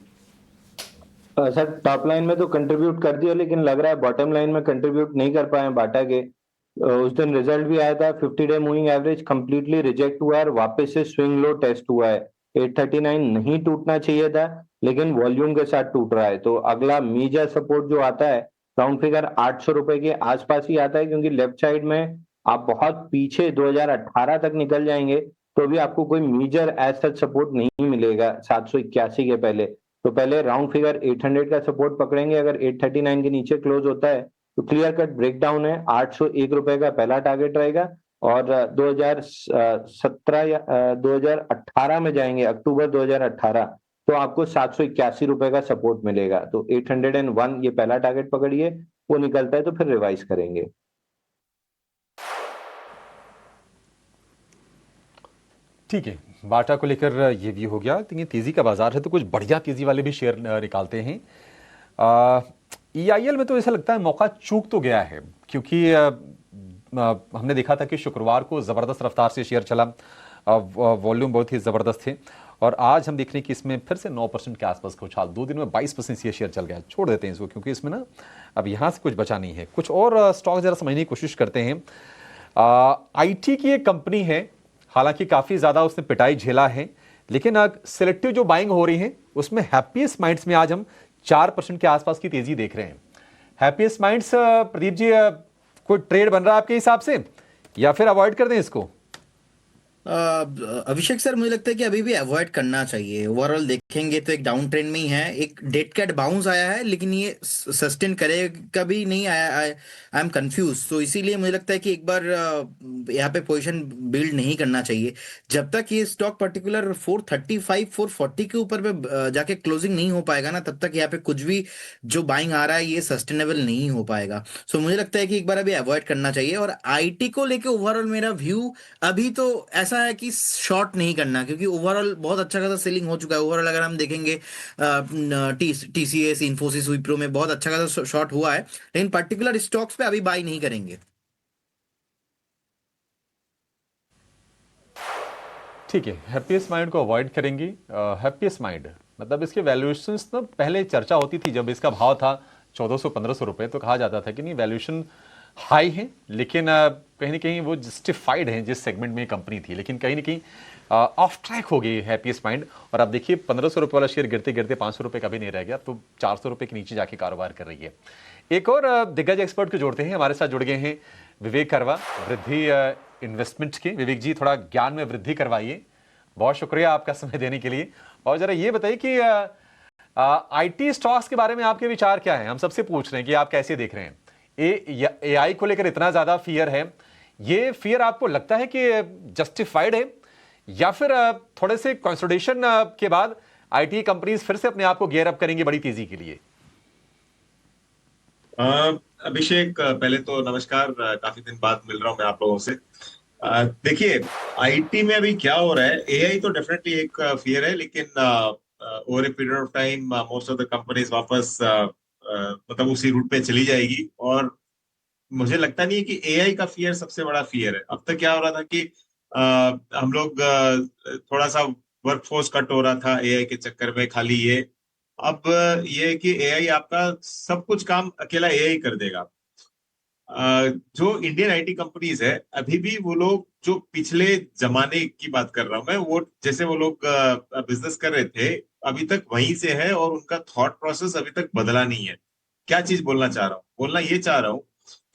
सर, टॉप लाइन में तो कंट्रीब्यूट कर दिया, लेकिन लग रहा है बॉटम लाइन में कंट्रीब्यूट नहीं कर पाए बाटा के। उस दिन रिजल्ट भी आया था, 50 day moving average completely reject हुआ है, और वापस से स्विंग लो टेस्ट हुआ है। 839 नहीं टूटना चाहिए था, लेकिन वॉल्यूम के साथ टूट रहा है। तो अगला मेजर सपोर्ट जो आता है राउंड फिगर 800 रुपए के आसपास ही आता है, क्योंकि लेफ्ट साइड में आप बहुत पीछे 2018 तक निकल जाएंगे तो भी आपको कोई मेजर एज सच सपोर्ट नहीं मिलेगा 781 के पहले। तो पहले राउंड फिगर 800 का सपोर्ट पकड़ेंगे। अगर 839 के नीचे क्लोज होता है तो क्लियर कट ब्रेकडाउन है। 801 रुपए का पहला टारगेट रहेगा, और 2017 या 2018 में जाएंगे, अक्टूबर 2018, तो आपको 781 रुपए का सपोर्ट मिलेगा। तो 801 ये पहला टारगेट पकड़िए, वो निकलता है तो फिर रिवाइज करेंगे। ठीक है, बाटा को लेकर ये व्यू हो गया। लेकिन तेजी का बाजार है तो कुछ बढ़िया तेजी वाले भी शेयर निकालते हैं। ईआईएल में तो ऐसा लगता है मौका चूक तो गया है, क्योंकि हमने देखा था कि शुक्रवार को ज़बरदस्त रफ्तार से शेयर चला, वॉल्यूम बहुत ही ज़बरदस्त थे, और आज हम देख रहे हैं कि इसमें फिर से 9% के आसपास का उछाल, 2 दिन में 22% से ये शेयर चल गया। छोड़ देते हैं इसको, क्योंकि इसमें ना अब यहाँ से कुछ बचा नहीं है। कुछ और स्टॉक ज़रा समझने की कोशिश करते हैं। आईटी की एक कंपनी है, हालांकि काफ़ी ज़्यादा उसने पिटाई झेला है, लेकिन सिलेक्टिव जो बाइंग हो रही है उसमें हैप्पीएस्ट माइंड्स में आज हम 4% के आसपास की तेजी देख रहे हैं। हैप्पीएस्ट माइंड्स, प्रदीप जी, कोई ट्रेड बन रहा है आपके हिसाब से, या फिर अवॉइड कर दें इसको? अभिषेक सर, मुझे लगता है कि अभी भी अवॉइड करना चाहिए। ओवरऑल देखेंगे तो एक डाउन ट्रेंड में ही है, एक डेड कैट बाउंस आया है, लेकिन ये सस्टेन करेगा भी नहीं आया। I am confuse. तो इसीलिए मुझे लगता है कि एक बार यहाँ पे पोजीशन बिल्ड नहीं करना चाहिए जब तक ये स्टॉक पर्टिकुलर 435 440 के ऊपर पे जाके क्लोजिंग नहीं हो पाएगा ना, तब तक यहाँ पे कुछ भी जो बाइंग आ रहा है ये सस्टेनेबल नहीं हो पाएगा। सो मुझे लगता है कि एक बार अभी अवॉइड करना चाहिए। और आईटी को लेके ओवरऑल मेरा व्यू अभी तो ऐसा है कि शॉर्ट नहीं करना, क्योंकि ओवरऑल बहुत अच्छा खासा सेलिंग हो चुका है। ओवरऑल अगर हम देखेंगे टीसीएस, इंफोसिस, विप्रो में बहुत अच्छा खासा शॉर्ट हुआ है, लेकिन पर्टिकुलर स्टॉक्स पे अभी बाई नहीं करेंगे। ठीक है, हैप्पीएस्ट माइंड को अवॉइड करेंगी। हैप्पीएस्ट माइंड मतलब इसके वैल्यूएशंस ना पहले चर्चा होती थी, जब इसका भाव था 1400-1500 रुपए, तो कहा जाता था कि नहीं वैल्यूएशन हाई है, लेकिन कहीं ना कहीं वो जस्टिफाइड है जिस सेगमेंट में कंपनी थी। लेकिन कहीं ना कहीं ऑफ ट्रैक हो गई हैप्पीएस्ट माइंड, और अब देखिए 1500 रुपये वाला शेयर गिरते गिरते 500 रुपये का भी नहीं रह गया, तो 400 रुपये के नीचे जाके कारोबार कर रही है। एक और दिग्गज एक्सपर्ट को जोड़ते हैं, हमारे साथ जुड़ गए हैं विवेक करवा, वृद्धि इन्वेस्टमेंट के। विवेक जी, थोड़ा ज्ञान में वृद्धि करवाइए। बहुत शुक्रिया आपका समय देने के लिए। और जरा ये बताइए कि आईटी स्टॉक्स के बारे में आपके विचार क्या हैं? हम सबसे पूछ रहे हैं कि आप कैसे देख रहे हैं? एआई को लेकर इतना ज्यादा फियर है, ये फियर आपको लगता है कि जस्टिफाइड है, या फिर थोड़े से कंसोलिडेशन के बाद आईटी कंपनीज फिर से अपने आप को गियर अप करेंगी बड़ी तेजी के लिए? अभिषेक, पहले तो नमस्कार। काफी दिन बाद मिल रहा हूं मैं आप लोगों से। देखिए, आईटी में अभी क्या हो रहा है, एआई तो डेफिनेटली एक फियर है, लेकिन over a period of time most of the companies वापस मतलब उसी रूट पे चली जाएगी। और मुझे लगता नहीं है कि एआई का फियर सबसे बड़ा फियर है। अब तक क्या हो रहा था कि हम लोग थोड़ा सा वर्कफोर्स कट हो रहा था एआई के चक्कर में, खाली ये। अब ये है कि एआई आपका सब कुछ काम अकेला एआई कर देगा। जो इंडियन आईटी कंपनीज है, अभी भी वो लोग जो पिछले जमाने की बात कर रहा हूं मैं, वो जैसे वो लोग बिजनेस कर रहे थे अभी तक वहीं से है, और उनका थॉट प्रोसेस अभी तक बदला नहीं है। क्या चीज बोलना चाह रहा हूँ? बोलना ये चाह रहा हूँ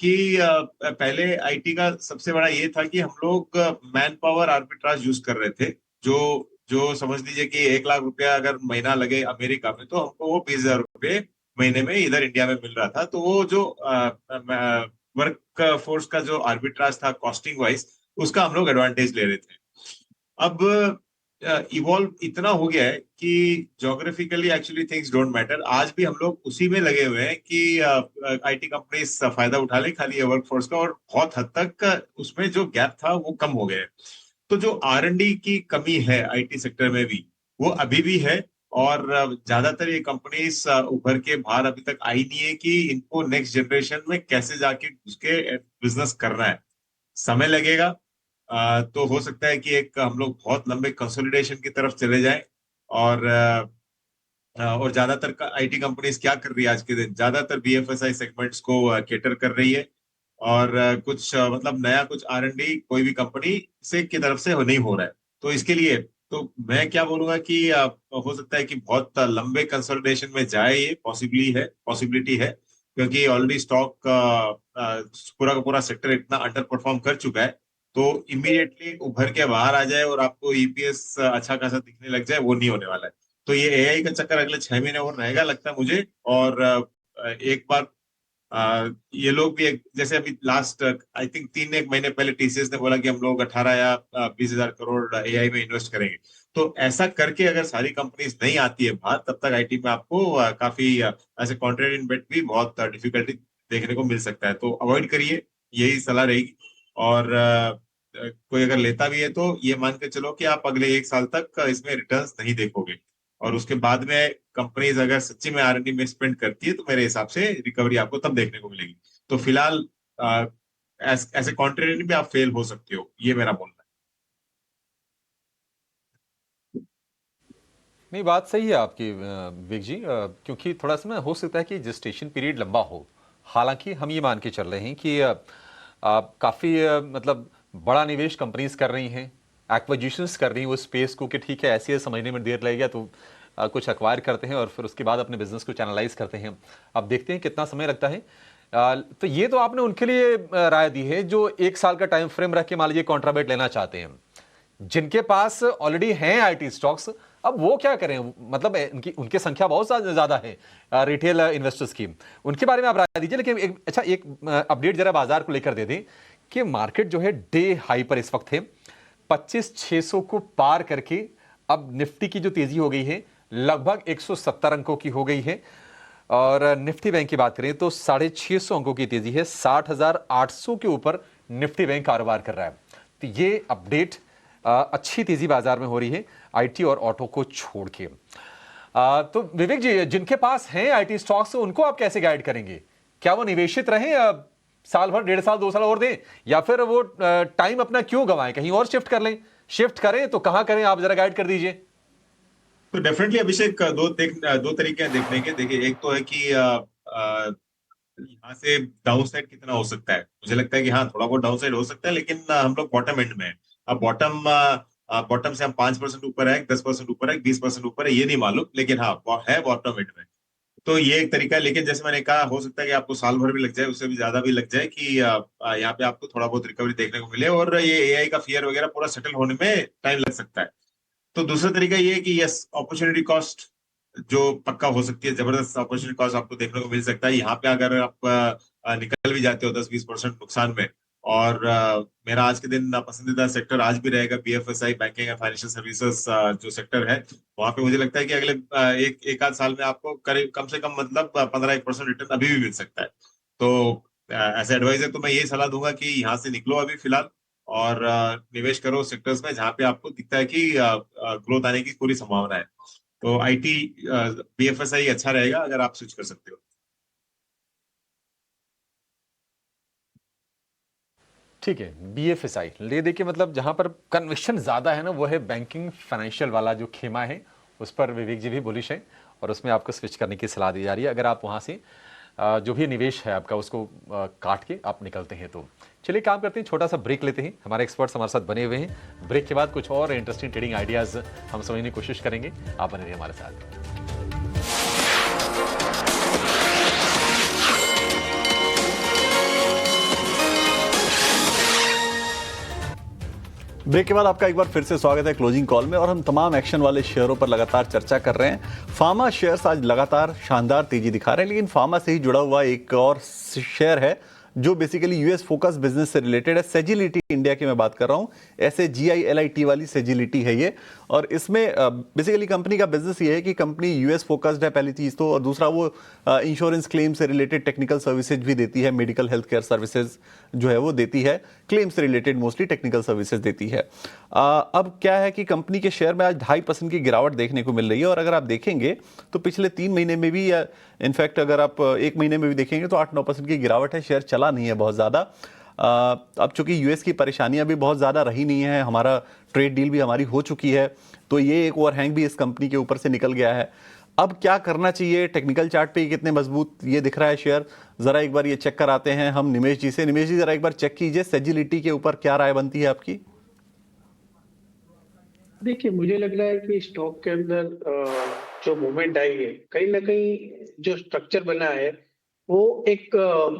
कि पहले आईटी का सबसे बड़ा ये था कि हम लोग मैन पावर आर्बिट्राज यूज कर रहे थे। जो जो समझ लीजिए कि 1 लाख रुपया अगर महीना लगे अमेरिका में, तो हमको वो 20,000 रुपये महीने में इधर इंडिया में मिल रहा था। तो वो जो वर्क फोर्स का जो आर्बिट्राज था कॉस्टिंग वाइज, उसका हम लोग एडवांटेज ले रहे थे। अब इवॉल्व इतना हो गया है कि geographically actually things don't matter. आज भी हम लोग उसी में लगे हुए हैं कि आईटी कंपनीज फायदा उठा ले खाली वर्कफोर्स का, और बहुत हद तक उसमें जो गैप था वो कम हो गया है। तो जो R&D की कमी है आईटी सेक्टर में भी, वो अभी भी है। और ज्यादातर ये कंपनीज उभर के बाहर अभी तक आई नहीं है कि इनको नेक्स्ट जनरेशन में कैसे जाके उसके बिजनेस करना है। समय लगेगा। तो हो सकता है कि एक हम लोग बहुत लंबे कंसोलिडेशन की तरफ चले जाएं। और ज्यादातर आईटी कंपनीज क्या कर रही है आज के दिन, ज्यादातर बीएफएसआई सेगमेंट्स को केटर कर रही है। और कुछ मतलब नया कुछ R&D कोई भी कंपनी से की तरफ से नहीं हो रहा है। तो इसके लिए तो मैं क्या बोलूंगा कि हो सकता है कि बहुत लंबे कंसोलिडेशन में जाए, ये पॉसिबिलिटी है, क्योंकि ऑलरेडी स्टॉक पूरा का पूरा सेक्टर इतना अंडर परफॉर्म कर चुका है। तो इमीडिएटली उभर के बाहर आ जाए और आपको ईपीएस अच्छा खासा दिखने लग जाए, वो नहीं होने वाला है। तो ये एआई का चक्कर अगले 6 महीने और रहेगा लगता है मुझे। और एक बार ये लोग भी जैसे अभी लास्ट आई थिंक 3 एक महीने पहले टीसीएस ने बोला कि हम लोग 18 या 20,000 करोड़ एआई में इन्वेस्ट करेंगे। तो ऐसा करके अगर सारी कंपनीज नहीं आती है बाहर, तब तक आईटी में आपको काफी ऐसे कॉन्ट्रेरियन बेट भी बहुत डिफिकल्टी देखने को मिल सकता है। तो अवॉइड करिए, यही सलाह रहेगी। और कोई अगर लेता भी है तो ये मान के चलो कि आप अगले 1 साल तक इसमें रिटर्न्स नहीं देखोगे। और उसके बाद में कंपनीज अगर सच्ची में R&D में स्पेंड करती है तो मेरे हिसाब से रिकवरी आपको तब देखने को मिलेगी। तो फिलहाल ऐसे कॉन्ट्रेरी भी आप फेल हो सकते हो, ये मेरा बोलना है। नहीं, बात सही है आपकी विवेक जी, क्योंकि थोड़ा सा ना हो सकता है कि जेस्टेशन पीरियड लंबा हो। हालांकि हम ये मान के चल रहे हैं कि काफ़ी मतलब बड़ा निवेश कंपनीज कर रही हैं, एक्विजिशंस कर रही हैं उस स्पेस को, कि ठीक है ऐसे ही समझने में देर लगेगा तो कुछ एक्वायर करते हैं और फिर उसके बाद अपने बिजनेस को चैनलाइज करते हैं। अब देखते हैं कितना समय लगता है। तो ये तो आपने उनके लिए राय दी है जो 1 साल का टाइम फ्रेम रख के मान लीजिए कॉन्ट्राबेट लेना चाहते हैं। जिनके पास ऑलरेडी हैं आईटी स्टॉक्स, अब वो क्या करें? मतलब उनकी संख्या बहुत ज्यादा है रिटेल इन्वेस्टर्स की, उनके बारे में आप राय दीजिए। लेकिन एक अपडेट जरा बाजार को लेकर दे दें कि मार्केट जो है डे हाई पर इस वक्त है, 25,600 को पार करके अब निफ्टी की जो तेजी हो गई है लगभग 170 अंकों की हो गई है। और निफ्टी बैंक की बात करें तो 650 अंकों की तेजी है, 60,800 के ऊपर निफ्टी बैंक कारोबार कर रहा है। तो ये अपडेट अच्छी तेजी बाजार में हो रही है आईटी और ऑटो को छोड़ के। तो विवेक जी, जिनके पास हैं आईटी स्टॉक्स उनको आप कैसे गाइड करेंगे? क्या वो निवेशित रहें, साल भर, 1.5 साल, 2 साल और दें, या फिर वो टाइम अपना क्यों गंवाएं, कहीं और शिफ्ट कर लें? शिफ्ट करें तो कहां करें, आप जरा गाइड कर दीजिए। तो डेफिनेटली अभिषेक, दो तरीके हैं देखने के। देखिए, एक तो है कि यहाँ से डाउन साइड कितना हो सकता है। मुझे लगता है कि हाँ, थोड़ा बहुत डाउन साइड हो सकता है, लेकिन हम लोग बॉटम एंड में हैं। अब बॉटम से हम 5% ऊपर है, 10% ऊपर है, 20% ऊपर है, ये नहीं मालूम, लेकिन हाँ है बॉटम एंड में। तो ये एक तरीका है। लेकिन जैसे मैंने कहा, हो सकता है कि आपको साल भर भी लग जाए, उससे भी ज्यादा भी लग जाए, कि यहाँ पे आपको थोड़ा बहुत रिकवरी देखने को मिले और ये एआई का फियर वगैरह पूरा सेटल होने में टाइम लग सकता है। तो दूसरा तरीका ये है कि यस, अपॉर्चुनिटी कॉस्ट जो पक्का हो सकती है, जबरदस्त अपॉर्चुनिटी कॉस्ट आपको देखने को मिल सकता है। यहाँ पे अगर आप निकल भी जाते हो 10-20% नुकसान में, और मेरा आज के दिन पसंदीदा सेक्टर आज भी रहेगा BFSI, banking and financial services जो सेक्टर है। वहां पे मुझे लगता है कि अगले एक आध साल में आपको करीब कम से कम मतलब 15-1% रिटर्न अभी भी मिल सकता है। तो एज एडवाइजर तो मैं यही सलाह दूंगा कि यहाँ से निकलो अभी फिलहाल, और निवेश करो सेक्टर्स में जहां पे आपको दिखता है कि ग्रोथ आने की पूरी संभावना है। तो आईटी, बीएफएसआई अच्छा रहेगा अगर आप स्विच कर सकते हो। ठीक है, बीएफएसआई ले दे के, मतलब जहां पर कन्विक्शन ज्यादा है ना वो है बैंकिंग फाइनेंशियल वाला जो खेमा है, उस पर विवेक जी भी बुलिश है और उसमें आपको स्विच करने की सलाह दी जा रही है अगर आप वहां से जो भी निवेश है आपका उसको काट के आप निकलते हैं तो। चलिए काम करते हैं, छोटा सा ब्रेक लेते हैं। हमारे एक्सपर्ट्स हमारे साथ बने हुए हैं। ब्रेक के बाद कुछ और इंटरेस्टिंग ट्रेडिंग आइडियाज हम समझने की कोशिश करेंगे। आप बने रहिए हमारे साथ। ब्रेक के बाद आपका एक बार फिर से स्वागत है क्लोजिंग कॉल में, और हम तमाम एक्शन वाले शेयरों पर लगातार चर्चा कर रहे हैं। फार्मा शेयर्स आज लगातार शानदार तेजी दिखा रहे हैं, लेकिन फार्मा से ही जुड़ा हुआ एक और शेयर है जो बेसिकली यूएस फोकस बिजनेस से रिलेटेड है। सेजिलिटी इंडिया की मैं बात कर रहा हूं, SAGILIT वाली सेजिलिटी है ये। और इसमें बेसिकली कंपनी का बिजनेस ये है कि कंपनी यूएस फोकस्ड है, पहली चीज तो, और दूसरा वो इंश्योरेंस क्लेम से रिलेटेड टेक्निकल सर्विसेज भी देती है, मेडिकल हेल्थ केयर सर्विसेज जो है वो देती है, क्लेम से रिलेटेड मोस्टली टेक्निकल सर्विसेज देती है। अब क्या है कि कंपनी के शेयर में आज 2.5% की गिरावट देखने को मिल रही है, और अगर आप देखेंगे तो पिछले 3 महीने में भी, या इनफैक्ट अगर आप 1 महीने में भी देखेंगे तो 8-9% की गिरावट है। शेयर चला नहीं है बहुत ज़्यादा। अब चूंकि यूएस की परेशानियां भी बहुत ज़्यादा रही नहीं है, हमारा ट्रेड डील भी हमारी हो चुकी है, तो ये एक ओवरहैंग भी इस कंपनी के ऊपर से निकल गया है। अब क्या करना चाहिए? टेक्निकल चार्ट पे कितने मजबूत ये दिख रहा है शेयर, ज़रा एक बार ये चेक कराते हैं हम निमेश जी से। निमेश जी, ज़रा एक बार चेक कीजिए सेजिलिटी के ऊपर क्या राय बनती है आपकी? देखिए, मुझे लग रहा है कि स्टॉक के अंदर जो मूवमेंट आई है, कहीं ना कहीं जो स्ट्रक्चर बना है वो एक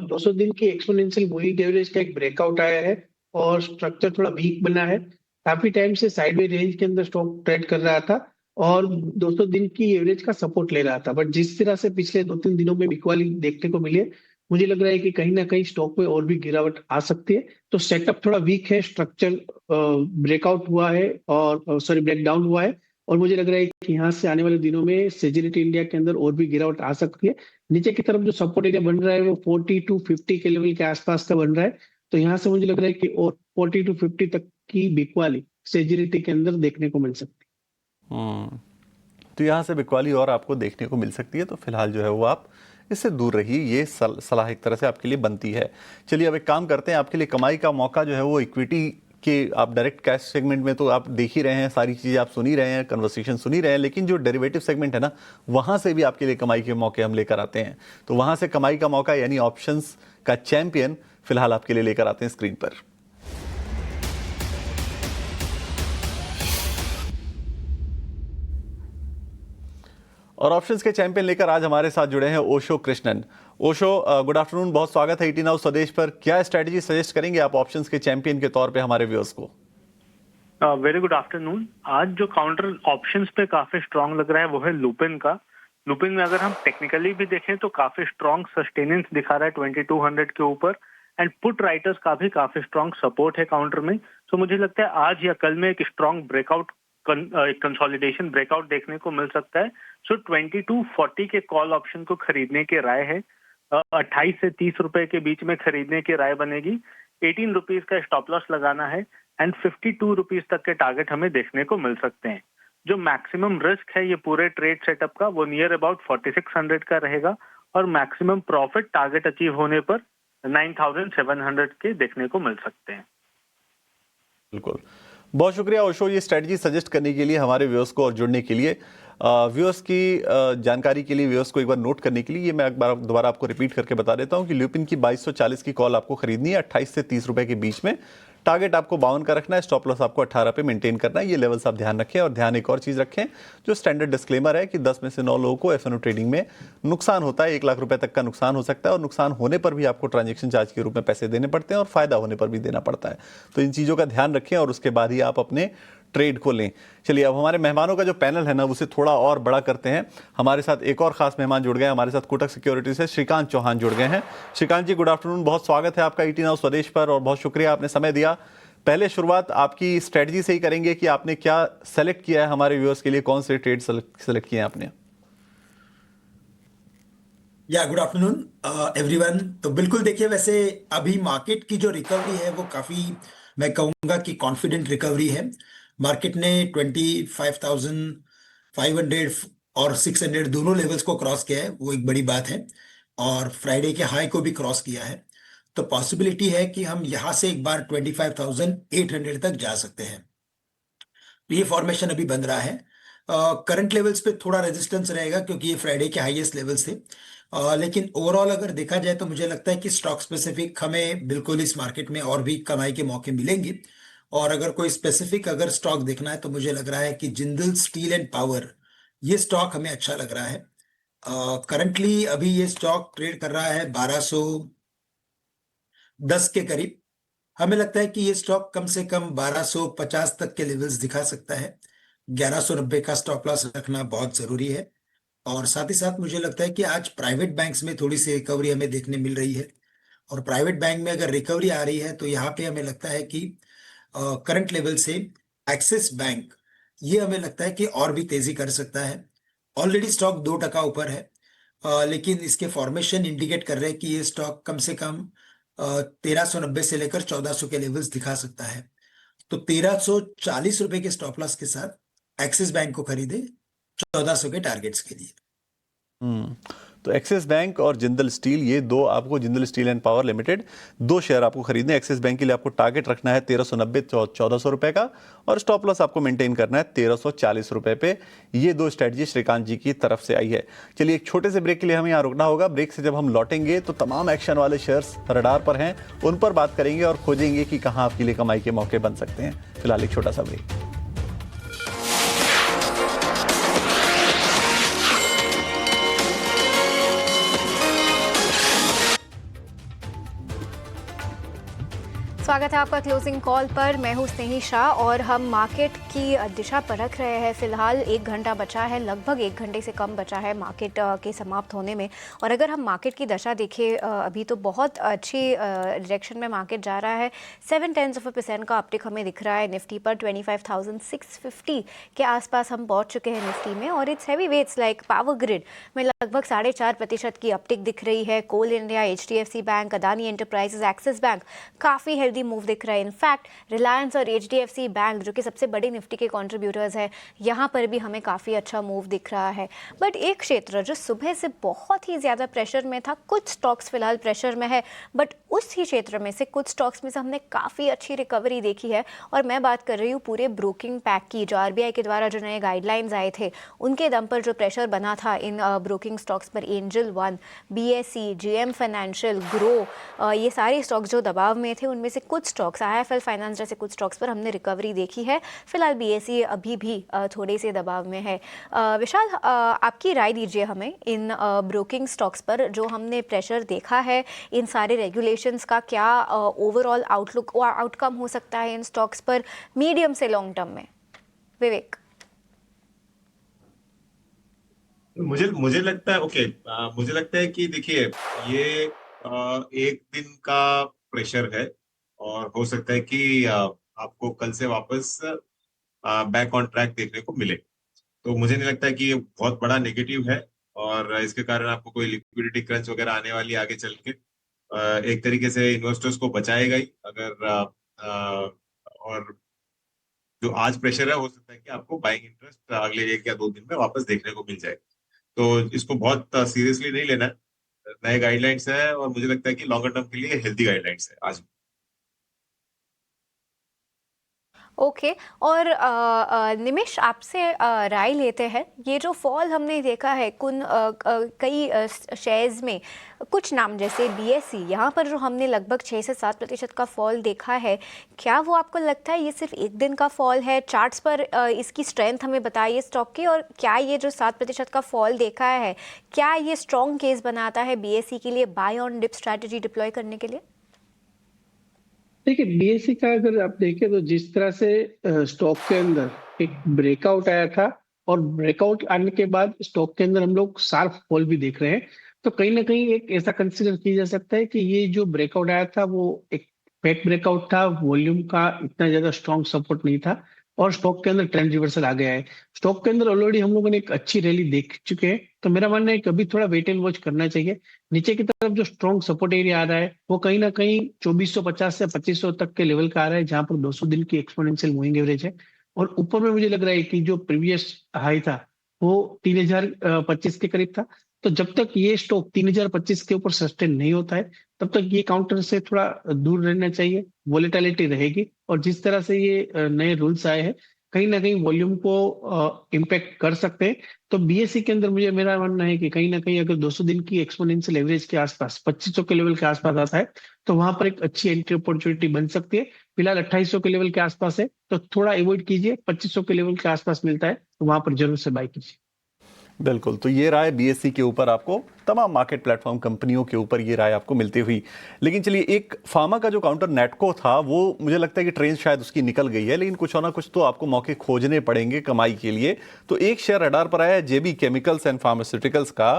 200 दिन की एक्सपोनेंशियल मूविंग एवरेज का एक ब्रेकआउट आया है और स्ट्रक्चर थोड़ा वीक बना है। काफी टाइम से साइडवे रेंज के अंदर स्टॉक ट्रेड कर रहा था और 200 दिन की एवरेज का सपोर्ट ले रहा था, बट जिस तरह से पिछले 2-3 दिनों में बिकवाली देखने को मिली है, मुझे लग रहा है कि कहीं ना कहीं स्टॉक में और भी गिरावट आ सकती है। तो सेटअप थोड़ा वीक है, स्ट्रक्चर ब्रेकआउट हुआ है और सॉरी ब्रेकडाउन हुआ है, और मुझे लग रहा है कि यहाँ से आने वाले दिनों में सेजिलिटी इंडिया के अंदर और भी गिरावट आ सकती है। नीचे की तरफ जो सपोर्ट एरिया बन रहा है वो 40-50 के लेवल के आसपास का बन रहा है, तो यहाँ से मुझे लग रहा है कि और 40-50 तक की बिकवाली सेजिलिटी के अंदर देखने को मिल सकती है। तो यहाँ से बिकवाली और आपको देखने को मिल सकती है। तो फिलहाल जो है वो आप इससे दूर रहिए, ये सलाह एक तरह से आपके लिए बनती है। चलिए अब एक काम करते हैं, आपके लिए कमाई का मौका जो है वो इक्विटी कि आप डायरेक्ट कैश सेगमेंट में तो आप देख ही रहे हैं, सारी चीज़ें आप सुन ही रहे हैं, कन्वर्सेशन सुन ही रहे हैं, लेकिन जो डेरिवेटिव सेगमेंट है ना, वहाँ से भी आपके लिए कमाई के मौके हम लेकर आते हैं। तो वहाँ से कमाई का मौका यानी ऑप्शंस का चैंपियन फिलहाल आपके लिए लेकर आते हैं स्क्रीन पर। और ऑप्शंस के चैंपियन लेकर आज हमारे साथ जुड़े हैं ओशो कृष्णन। ओशो, गुड आफ्टरनून, बहुत स्वागत है 18 हाउस स्वदेश पर। क्या स्ट्रेटजी सजेस्ट करेंगे आप ऑप्शंस के चैंपियन के तौर पे हमारे व्यूअर्स को? Very good afternoon. आज जो काउंटर ऑप्शंस पे काफी स्ट्रांग लग रहा है वो है लुपिन का। लुपिन में अगर हम टेक्निकली भी देखें तो काफी स्ट्रांग सस्टेनेंस दिखा रहा है 2200 के ऊपर, एंड पुट राइटर्स का भी काफी स्ट्रांग सपोर्ट है काउंटर में। तो मुझे लगता है आज या कल में एक स्ट्रांग ब्रेकआउट, कंसोलिडेशन ब्रेकआउट देखने को मिल सकता है। सो 2240 के कॉल ऑप्शन को खरीदने की राय है। 28 से 30 रुपए के बीच में खरीदने की राय बनेगी। 18 रुपीज का स्टॉप लॉस लगाना है एंड 52 रुपीज तक के टारगेट हमें देखने को मिल सकते हैं। जो मैक्सिमम रिस्क है ये पूरे ट्रेड सेटअप का वो नियर अबाउट 4600 का रहेगा, और मैक्सिमम प्रॉफिट टारगेट अचीव होने पर 9700 के देखने को मिल सकते हैं। बिल्कुल, बहुत शुक्रिया ओशो ये स्ट्रेटजी सजेस्ट करने के लिए, हमारे व्यूअर्स को और जुड़ने के लिए। व्यूअर्स की जानकारी के लिए, व्यूअर्स को एक बार नोट करने के लिए ये मैं एक बार दोबारा आपको रिपीट करके बता देता हूं कि ल्यूपिन की 2240 की कॉल आपको खरीदनी है 28 से 30 रुपए के बीच में। टारगेट आपको 52 का रखना है, स्टॉप लॉस आपको 18 पे मेंटेन करना है। ये लेवल्स आप ध्यान रखें, और ध्यान एक और चीज़ रखें, जो स्टैंडर्ड डिस्क्लेमर है कि 10 में से 9 लोगों को एफएनओ ट्रेडिंग में नुकसान होता है, 1 लाख रुपए तक का नुकसान हो सकता है, और नुकसान होने पर भी आपको ट्रांजेक्शन चार्ज के रूप में पैसे देने पड़ते हैं, और फायदा होने पर भी देना पड़ता है। तो इन चीज़ों का ध्यान रखें और उसके बाद ही आप अपने ट्रेड को लें। चलिए अब हमारे मेहमानों का जो पैनल है ना उसे थोड़ा और बड़ा करते हैं। हमारे साथ एक और खास मेहमान जुड़ गए हैं, हमारे साथ कोटक सिक्योरिटी से श्रीकांत चौहान जुड़ गए हैं। श्रीकांत जी, गुड आफ्टरनून, बहुत स्वागत है आपका 18 हाउस स्वदेश पर, और बहुत शुक्रिया आपने समय दिया। पहले शुरुआत आपकी स्ट्रेटजी से ही करेंगे कि आपने क्या सेलेक्ट किया है हमारे व्यूअर्स के लिए, कौन से ट्रेड सेलेक्ट किए हैं आपने? या गुड आफ्टरनून एवरीवन। तो बिल्कुल देखिए, वैसे अभी मार्केट की जो रिकवरी है वो काफ़ी, मैं कहूँगा कि कॉन्फिडेंट रिकवरी है। मार्केट ने 25,500 और 600 दोनों लेवल्स को क्रॉस किया है, वो एक बड़ी बात है, और फ्राइडे के हाई को भी क्रॉस किया है। तो पॉसिबिलिटी है कि हम यहाँ से एक बार 25,800 तक जा सकते हैं। तो ये फॉर्मेशन अभी बन रहा है। करंट लेवल्स पे थोड़ा रेजिस्टेंस रहेगा क्योंकि ये फ्राइडे के हाईएस्ट लेवल्स थे, लेकिन ओवरऑल अगर देखा जाए तो मुझे लगता है कि स्टॉक स्पेसिफिक हमें बिल्कुल इस मार्केट में और भी कमाई के मौके मिलेंगे। और अगर कोई स्पेसिफिक अगर स्टॉक देखना है तो मुझे लग रहा है कि जिंदल स्टील एंड पावर, ये स्टॉक हमें अच्छा लग रहा है। करंटली अभी ये स्टॉक ट्रेड कर रहा है 1210 के करीब। हमें लगता है कि ये स्टॉक कम से कम 1250 तक के लेवल्स दिखा सकता है। 1190 का स्टॉप लॉस रखना बहुत जरूरी है। और साथ ही साथ मुझे लगता है कि आज प्राइवेट बैंक्स में थोड़ी सी रिकवरी हमें देखने मिल रही है, और प्राइवेट बैंक में अगर रिकवरी आ रही है तो यहाँ पे हमें लगता है कि करंट लेवल से एक्सिस बैंक, ये हमें लगता है कि और भी तेजी कर सकता है। ऑलरेडी स्टॉक 2% ऊपर है, लेकिन इसके फॉर्मेशन इंडिकेट कर रहे हैं कि ये स्टॉक कम से कम 1390 से लेकर 1400 के लेवल्स दिखा सकता है। तो 1340 रुपए के स्टॉप लॉस के साथ एक्सिस बैंक को खरीदे 1400 के टारगेट्स के लिए। तो एक्सिस बैंक और जिंदल स्टील, ये दो आपको, Jindal steel and power limited, 2 share आपको खरीदने। एक्सिस बैंक के लिए आपको टारगेट रखना है 1390 1400 रुपए का, और स्टॉप लॉस आपको मेंटेन करना है 1340 रुपए पे। ये 2 स्ट्रेटजी श्रीकांत जी की तरफ से आई है। चलिए एक छोटे से ब्रेक के लिए हमें यहाँ रुकना होगा। ब्रेक से जब हम लौटेंगे तो तमाम एक्शन वाले शेयर्स रडार पर हैं, उन पर बात करेंगे और खोजेंगे कि कहाँ आपके लिए कमाई के मौके बन सकते हैं। फिलहाल एक छोटा सा ब्रेक। स्वागत है आपका क्लोजिंग कॉल पर। मैं हूं स्नेही शाह, और हम मार्केट की दिशा परख रहे हैं। फिलहाल 1 घंटा बचा है, लगभग 1 घंटे से कम बचा है मार्केट के समाप्त होने में। और अगर हम मार्केट की दशा देखें अभी तो बहुत अच्छी डायरेक्शन में मार्केट जा रहा है। 0.7% का अपटिक हमें दिख रहा है निफ्टी पर। 25,650 के आसपास हम पहुंच चुके हैं निफ्टी में, और its heavy weights like Power Grid में लगभग 4.5% की अपटिक दिख रही है। Coal India, HDFC Bank, Adani Enterprises, Axis Bank काफ़ी हेल्दी मूव दिख रहा है। इनफैक्ट रिलायंस और HDFC बैंक जो कि सबसे बड़े निफ्टी के कंट्रीब्यूटर्स हैं, यहाँ पर भी हमें काफ़ी अच्छा मूव दिख रहा है। बट एक क्षेत्र जो सुबह से बहुत ही ज़्यादा प्रेशर में था, कुछ स्टॉक्स फिलहाल प्रेशर में है, बट उस ही क्षेत्र में से कुछ स्टॉक्स में से हमने काफ़ी अच्छी रिकवरी देखी है। और मैं बात कर रही हूँ पूरे ब्रोकिंग पैक की, जो RBI के द्वारा जो नए गाइडलाइंस आए थे उनके दम पर जो प्रेशर बना था इन ब्रोकिंग स्टॉक्स पर, angel one, BSE, JM financial, grow, ये सारे स्टॉक्स जो दबाव में थे, उनमें से कुछ स्टॉक्स, IIFL फाइनेंस जैसे कुछ स्टॉक्स पर हमने रिकवरी देखी है। फिलहाल BSE अभी भी थोड़े से दबाव में है। विशाल, आपकी राय दीजिए हमें इन ब्रोकिंग स्टॉक्स पर जो हमने प्रेशर देखा है, इन सारे रेगुलेशंस का क्या ओवरऑल आउटलुक और आउटकम हो सकता है इन स्टॉक्स पर मीडियम से लॉन्ग टर्म में? विवेक। मुझे लगता है मुझे लगता है कि देखिए ये एक दिन का प्रेशर है और हो सकता है कि आपको कल से वापस बैक ऑन ट्रैक देखने को मिले। तो मुझे नहीं लगता है कि ये बहुत बड़ा नेगेटिव है और इसके कारण आपको कोई लिक्विडिटी क्रंच वगैरह आने वाली आगे चल के। एक तरीके से इन्वेस्टर्स को बचाएगा ही अगर और जो आज प्रेशर है हो सकता है कि आपको बाइंग इंटरेस्ट अगले 1 या 2 दिन में वापस देखने को मिल जाए। तो इसको बहुत सीरियसली नहीं लेना है। नए गाइडलाइंस है और मुझे लगता है कि लॉन्गर टर्म के लिए हेल्दी गाइडलाइंस है आज। ओके। और निमिष, आपसे राय लेते हैं, ये जो फॉल हमने देखा है कई शेयर्स में, कुछ नाम जैसे BSE, यहाँ पर जो हमने लगभग 6 से 7% का फॉल देखा है, क्या वो आपको लगता है ये सिर्फ एक दिन का फॉल है? चार्ट्स पर इसकी स्ट्रेंथ हमें बताइए स्टॉक की, और क्या ये जो 7% का फॉल देखा है, क्या ये स्ट्रॉन्ग केस बनाता है BSE के लिए buy on dip strategy deploy करने के लिए? देखिए, BSE का अगर आप देखें तो जिस तरह से स्टॉक के अंदर एक ब्रेकआउट आया था और ब्रेकआउट आने के बाद स्टॉक के अंदर हम लोग शार्प फॉल भी देख रहे हैं, तो कहीं ना कहीं एक ऐसा कंसीडर किया जा सकता है कि ये जो ब्रेकआउट आया था वो एक फेक ब्रेकआउट था, वॉल्यूम का इतना ज्यादा स्ट्रॉन्ग सपोर्ट नहीं था और स्टॉक के अंदर ट्रेंड रिवर्सल आ गया है। स्टॉक के अंदर ऑलरेडी हम लोगों ने एक अच्छी रैली देख चुके हैं, तो मेरा मानना है कि अभी थोड़ा वेट एंड वॉच करना चाहिए। नीचे की तरफ जो स्ट्रॉन्ग सपोर्ट एरिया आ रहा है वो कहीं ना कहीं 2450 से 2500 तक के लेवल का आ रहा है, जहां पर 200 दिन की एक्सपोनेंशियल मूविंग एवरेज है। और ऊपर में मुझे लग रहा है कि जो प्रीवियस हाई था वो 3025 के करीब था। तो जब तक ये स्टॉक 3025 के ऊपर सस्टेन नहीं होता है, तब तक ये काउंटर से थोड़ा दूर रहना चाहिए। वोलेटिलिटी रहेगी और जिस तरह से ये नए रूल्स आए हैं, कहीं ना कहीं वॉल्यूम को इम्पैक्ट कर सकते हैं। तो BSE के अंदर मुझे मेरा मानना है कि कहीं ना कहीं अगर 200 दिन की एक्सपोनेंशियल एवरेज के आसपास 2500 के लेवल के आसपास आता है, तो वहां पर एक अच्छी एंट्री अपॉर्चुनिटी बन सकती है। फिलहाल 2800 के लेवल के आसपास है, तो थोड़ा अवॉइड कीजिए। 2500 के लेवल के आसपास मिलता है तो वहां पर जरूर से बाय कीजिए। बिल्कुल, तो ये राय BSE के ऊपर आपको, तमाम मार्केट प्लेटफॉर्म कंपनियों के ऊपर ये राय आपको मिलती हुई। लेकिन चलिए, एक फार्मा का जो काउंटर नेटको था वो मुझे लगता है कि ट्रेन शायद उसकी निकल गई है, लेकिन कुछ ना कुछ तो आपको मौके खोजने पड़ेंगे कमाई के लिए। तो एक शेयर रडार पर आया है JB केमिकल्स एंड फार्मास्यूटिकल्स का।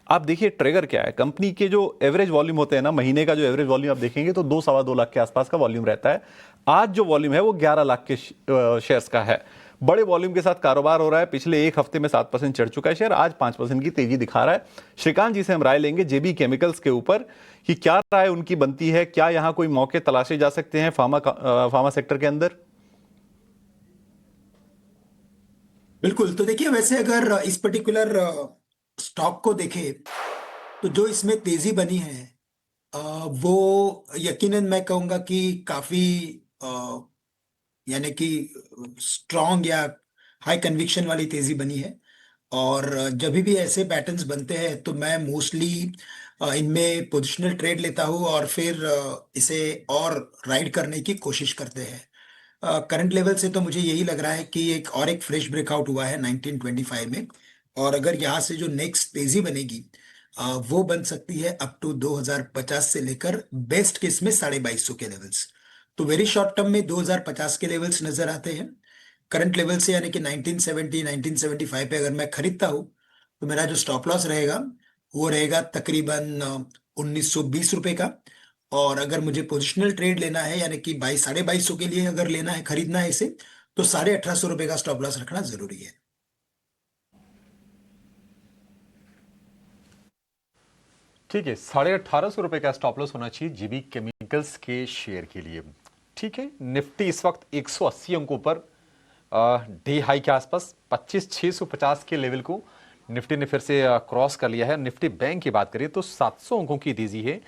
आप देखिए ट्रिगर क्या है, कंपनी के जो एवरेज वॉल्यूम होते हैं ना, महीने का जो एवरेज वॉल्यूम आप देखेंगे तो 2-2.25 लाख के आसपास का वॉल्यूम रहता है। आज जो वॉल्यूम है वो 11 लाख के शेयर्स का है। बड़े वॉल्यूम के साथ कारोबार हो रहा है। पिछले एक हफ्ते में 7% चढ़ चुका है शेयर, आज 5% की तेजी दिखा रहा है। श्रीकांत जी से हम राय लेंगे JB केमिकल्स के ऊपर कि क्या राय उनकी बनती है, क्या यहां कोई मौके तलाशे जा सकते हैं फार्मा सेक्टर के अंदर? बिल्कुल। तो देखिए, वैसे अगर इस पर्टिकुलर स्टॉक को देखें तो जो इसमें तेजी बनी है वो यकीनन मैं कहूंगा कि काफी यानी कि स्ट्रॉन्ग या हाई कन्विक्शन वाली तेजी बनी है। और जब भी ऐसे पैटर्न्स बनते हैं तो मैं मोस्टली इनमें पोजिशनल ट्रेड लेता हूँ और फिर इसे और राइड करने की कोशिश करते हैं। करंट लेवल से तो मुझे यही लग रहा है कि एक फ्रेश ब्रेकआउट हुआ है 1925 में, और अगर यहाँ से जो नेक्स्ट तेजी बनेगी वो बन सकती है अप टू 2050 से लेकर बेस्ट केस में 2250 के लेवल्स। तो वेरी शॉर्ट टर्म में 2050 के लेवल्स नजर आते हैं करंट लेवल से, यानी कि 1970 1975 पे अगर मैं खरीदता हूँ तो मेरा जो स्टॉप लॉस रहेगा वो रहेगा तकरीबन 1920 रुपए का। और अगर मुझे पोजिशनल ट्रेड लेना है, यानी कि 2250 के लिए अगर लेना है, खरीदना है इसे, तो 1850 रुपए का स्टॉप लॉस रखना जरूरी है। ठीक है, 1850 रुपए का स्टॉप लॉस होना चाहिए JB केमिकल्स के शेयर के लिए। ठीक है, निफ्टी इस वक्त 180 अंकों पर डे हाई के आसपास 25,650 के लेवल को निफ्टी ने फिर से क्रॉस कर लिया है। निफ्टी बैंक की बात करें तो 700 अंकों की तेजी है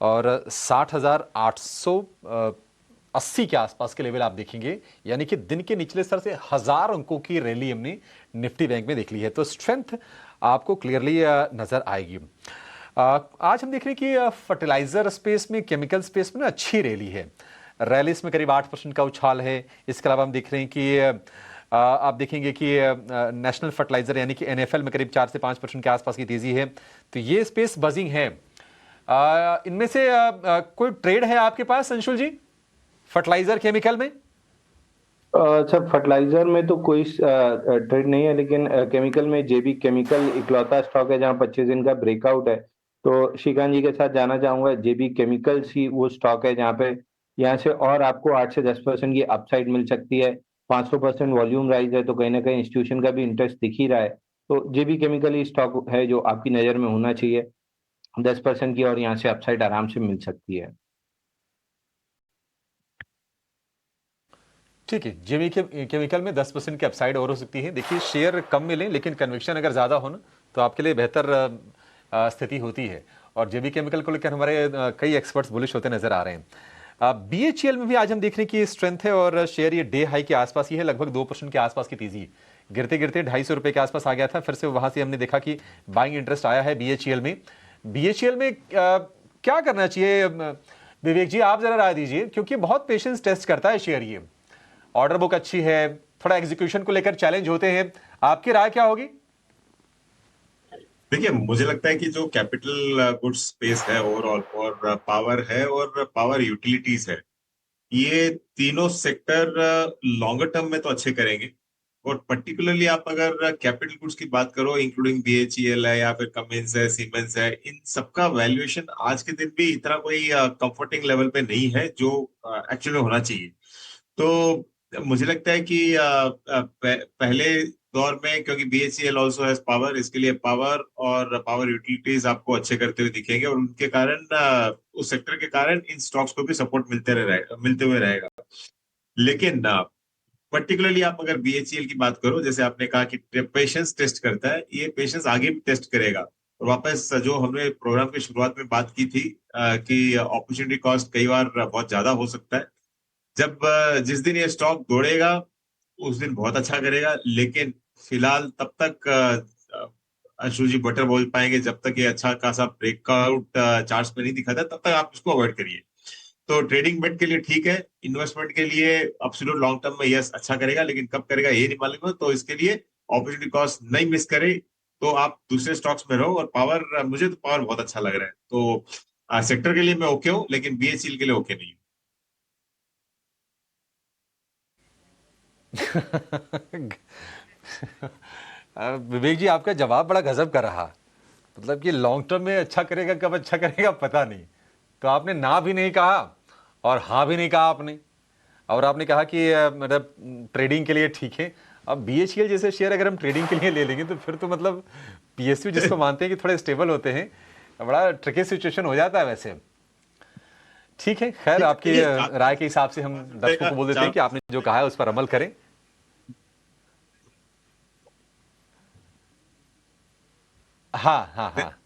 और 60,880 के आसपास के लेवल आप देखेंगे, यानी कि दिन के निचले स्तर से 1000 अंकों की रैली हमने निफ्टी बैंक में देख ली है। तो स्ट्रेंथ आपको क्लियरली नजर आएगी। आज हम देख रहे हैं कि फर्टिलाइजर स्पेस में, केमिकल स्पेस में ना अच्छी रैली है। रैलीस में करीब 8% का उछाल है। इसके अलावा हम देख रहे हैं कि आप देखेंगे कि नेशनल फर्टिलाइजर यानी कि एनएफएल में करीब 4 से 5% के आसपास की तेजी है। तो ये स्पेस बजिंग है। इनमें से कोई ट्रेड है आपके पास अंशुल जी, फर्टिलाइजर केमिकल में? सर फर्टिलाइजर में तो कोई ट्रेड नहीं है, लेकिन केमिकल में जेबी केमिकल इकलौता स्टॉक है जहां 25 दिन का ब्रेकआउट है। तो श्रीकांत जी के साथ जाना चाहूंगा, जेबी केमिकल्स ही वो स्टॉक है जहां पे यहाँ से और आपको 8 से 10% की अपसाइड मिल सकती है। 500% वॉल्यूम राइज है, तो कहीं ना कहीं इंस्टीट्यूशन का भी इंटरेस्ट दिख ही रहा है। तो जेबी केमिकल ही स्टॉक है जो आपकी नजर में होना चाहिए। 10% की और यहाँ से अपसाइड आराम से मिल सकती है। ठीक है, जेबी केमिकल में 10% की अपसाइड और हो सकती है। देखिए, शेयर कम मिले लेकिन कन्विक्शन अगर ज्यादा हो ना तो आपके लिए बेहतर स्थिति होती है। और जेबी केमिकल को लेकर हमारे कई एक्सपर्ट्स बुलिश होते नजर आ रहे हैं। बीएचईएल में भी आज हम देख रहे हैं कि स्ट्रेंथ है और शेयर ये डे हाई के आसपास ही है, लगभग 2% के आसपास की तेजी। गिरते गिरते 250 रुपए के आसपास आ गया था, फिर से वहां से हमने देखा कि बाइंग इंटरेस्ट आया है बीएचईएल में। बीएचईएल में क्या करना चाहिए विवेक जी, आप जरा राय दीजिए, क्योंकि बहुत पेशेंस टेस्ट करता है शेयर। ये ऑर्डर बुक अच्छी है, थोड़ा एग्जीक्यूशन को लेकर चैलेंज होते हैं, आपकी राय क्या होगी? देखिए, मुझे लगता है कि जो कैपिटल गुड्स स्पेस है ओवरऑल, और पावर है और पावर यूटिलिटीज है, ये तीनों सेक्टर लॉन्गर टर्म में तो अच्छे करेंगे। और पर्टिकुलरली आप अगर कैपिटल गुड्स की बात करो, इंक्लूडिंग बीएचईएल है या फिर कमिंस है, सीमेंस है, इन सबका वैल्यूएशन आज के दिन भी इतना कोई कंफर्टिंग लेवल पे नहीं है जो एक्चुअली होना चाहिए। तो मुझे लगता है कि पहले दौर में, क्योंकि बीएचईएल ऑल्सो हैज पावर, इसके लिए पावर और पावर यूटिलिटीज आपको अच्छे करते हुए दिखेंगे और उनके कारण, उस सेक्टर के कारण इन स्टॉक्स को भी सपोर्ट मिलते हुए रहेगा। लेकिन पर्टिकुलरली आप अगर बीएचईएल की बात करो, जैसे आपने कहा कि पेशेंस टेस्ट करता है, ये पेशेंस आगे भी टेस्ट करेगा। और वापस जो हमने प्रोग्राम की शुरुआत में बात की थी कि अपॉर्चुनिटी कॉस्ट कई बार बहुत ज्यादा हो सकता है। जब जिस दिन ये स्टॉक दौड़ेगा उस दिन बहुत अच्छा करेगा, लेकिन फिलहाल तब तक अंशु जी बटर बोल पाएंगे, जब तक ये अच्छा खासा ब्रेकआउट चार्ट्स पे नहीं दिखाता तब तक आप इसको अवॉइड करिए। तो ट्रेडिंग बेट के लिए ठीक है, इन्वेस्टमेंट के लिए एब्सोल्यूट लॉन्ग टर्म में यस अच्छा करेगा, लेकिन कब करेगा ये नहीं मालूम है। तो इसके लिए अपॉर्चुनिटी कॉस्ट नहीं मिस करे तो आप दूसरे स्टॉक्स में रहो। और पावर, मुझे तो पावर बहुत अच्छा लग रहा है, तो सेक्टर के लिए मैं ओके हूँ, लेकिन बीएचईएल के लिए ओके नहीं हूँ। विवेक जी, आपका जवाब बड़ा गजब का रहा। मतलब कि लॉन्ग टर्म में अच्छा करेगा, कब अच्छा करेगा पता नहीं। तो आपने ना भी नहीं कहा और हाँ भी नहीं कहा आपने, और आपने कहा कि मतलब ट्रेडिंग के लिए ठीक है। अब बीएचईएल जैसे शेयर अगर हम ट्रेडिंग के लिए ले लेंगे तो फिर तो मतलब पीएसयू जिसको मानते हैं कि थोड़े स्टेबल होते हैं, बड़ा ट्रिकी सिचुएशन हो जाता है वैसे। ठीक है, खैर आपकी राय के हिसाब से हम दर्शकों को बोल देते हैं कि आपने जो कहा है उस पर अमल करें। हाँ हाँ हाँ,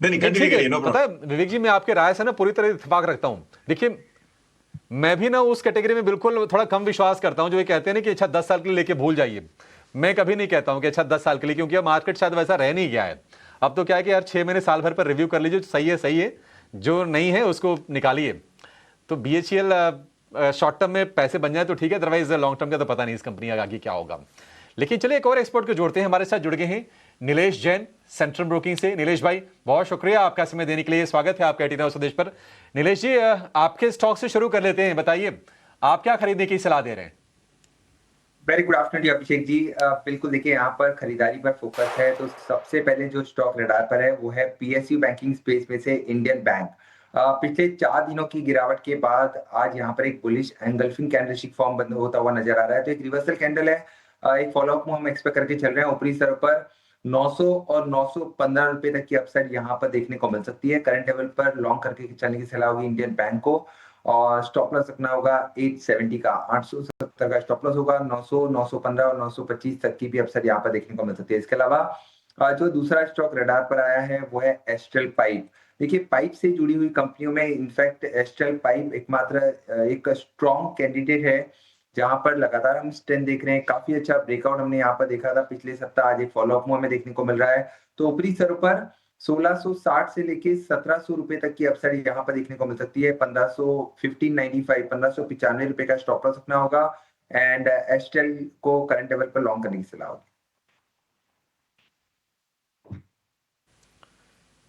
नहीं, ठीक है। पता है विवेक जी, मैं आपके राय से ना पूरी तरह इत्तेफाक रखता हूं। देखिए, मैं भी ना उस कैटेगरी में बिल्कुल थोड़ा कम विश्वास करता हूं जो ये कहते हैं ना कि अच्छा 10 साल के लिए लेके भूल जाइए। मैं कभी नहीं कहता हूं कि अच्छा 10 साल के लिए, क्योंकि अब मार्केट शायद वैसा रह नहीं गया है। अब तो क्या है कि यार 6 महीने साल भर पर रिव्यू कर लीजिए, सही है, जो नहीं है उसको निकालिए। तो बीएचईएल शॉर्ट टर्म में पैसे बन जाए तो ठीक है, अदरवाइज लॉन्ग टर्म का तो पता नहीं इस कंपनी का आगे क्या होगा। लेकिन चलिए एक और एक्सपर्ट को जोड़ते हैं। हमारे साथ जुड़ गए हैं नीलेश जैन, सेंट्रम ब्रोकिंग से। नीलेश भाई, बहुत शुक्रिया आपका समय देने के लिए। स्वागत है आपका 18 आवर स्वदेश पर। नीलेश जी, आपके स्टॉक से शुरू कर लेते हैं। बताइए आप क्या खरीदने की सलाह दे रहे हैं? Very good afternoon Abhishek ji. बिल्कुल, देखिए यहाँ पर खरीदारी पर फोकस है। तो सबसे पहले जो स्टॉक रडार पर है वो है पीएसयू बैंकिंग स्पेस में से इंडियन बैंक। पिछले 4 दिनों की गिरावट के बाद आज यहाँ पर एक बुलिश एंगल्फिंग कैंडलस्टिक फॉर्म बंद होता हुआ नजर आ रहा है। तो एक रिवर्सल कैंडल है, एक फॉलोअप मूव हम एक्सपेक्ट करके चल रहे हैं। ऊपरी स्तर पर 900 और 915 रुपए तक की अपसाइड यहाँ पर देखने को मिल सकती है। करंट लेवल पर लॉन्ग करके चलने की सलाह होगी इंडियन बैंक को। और स्टॉप लॉस रखना होगा 870 का, 870 का स्टॉप लॉस होगा, 900, 915 और 925 तक की भी अपसाइड यहाँ पर देखने को मिल सकती है। इसके अलावा जो दूसरा स्टॉक रडार पर आया है वो है एस्ट्रल पाइप। देखिए, पाइप से जुड़ी हुई कंपनियों में इनफैक्ट एस्ट्रल पाइप एकमात्र एक स्ट्रॉन्ग कैंडिडेट है जहां पर लगातार हम स्ट्रेंथ देख रहे हैं। काफी अच्छा ब्रेकआउट हमने यहाँ पर देखा था पिछले सप्ताह, आज एक फॉलोअप हमें देखने को मिल रहा है। तो ऊपरी स्तरों पर 1660 से लेके 1700 रुपए तक की अपसाइड यहाँ पर देखने को मिल सकती है। 1595 रुपए का स्टॉप लॉस रखना होगा एंड एस्ट्रल को करंट लेवल पर लॉन्ग करने की सलाह होगी।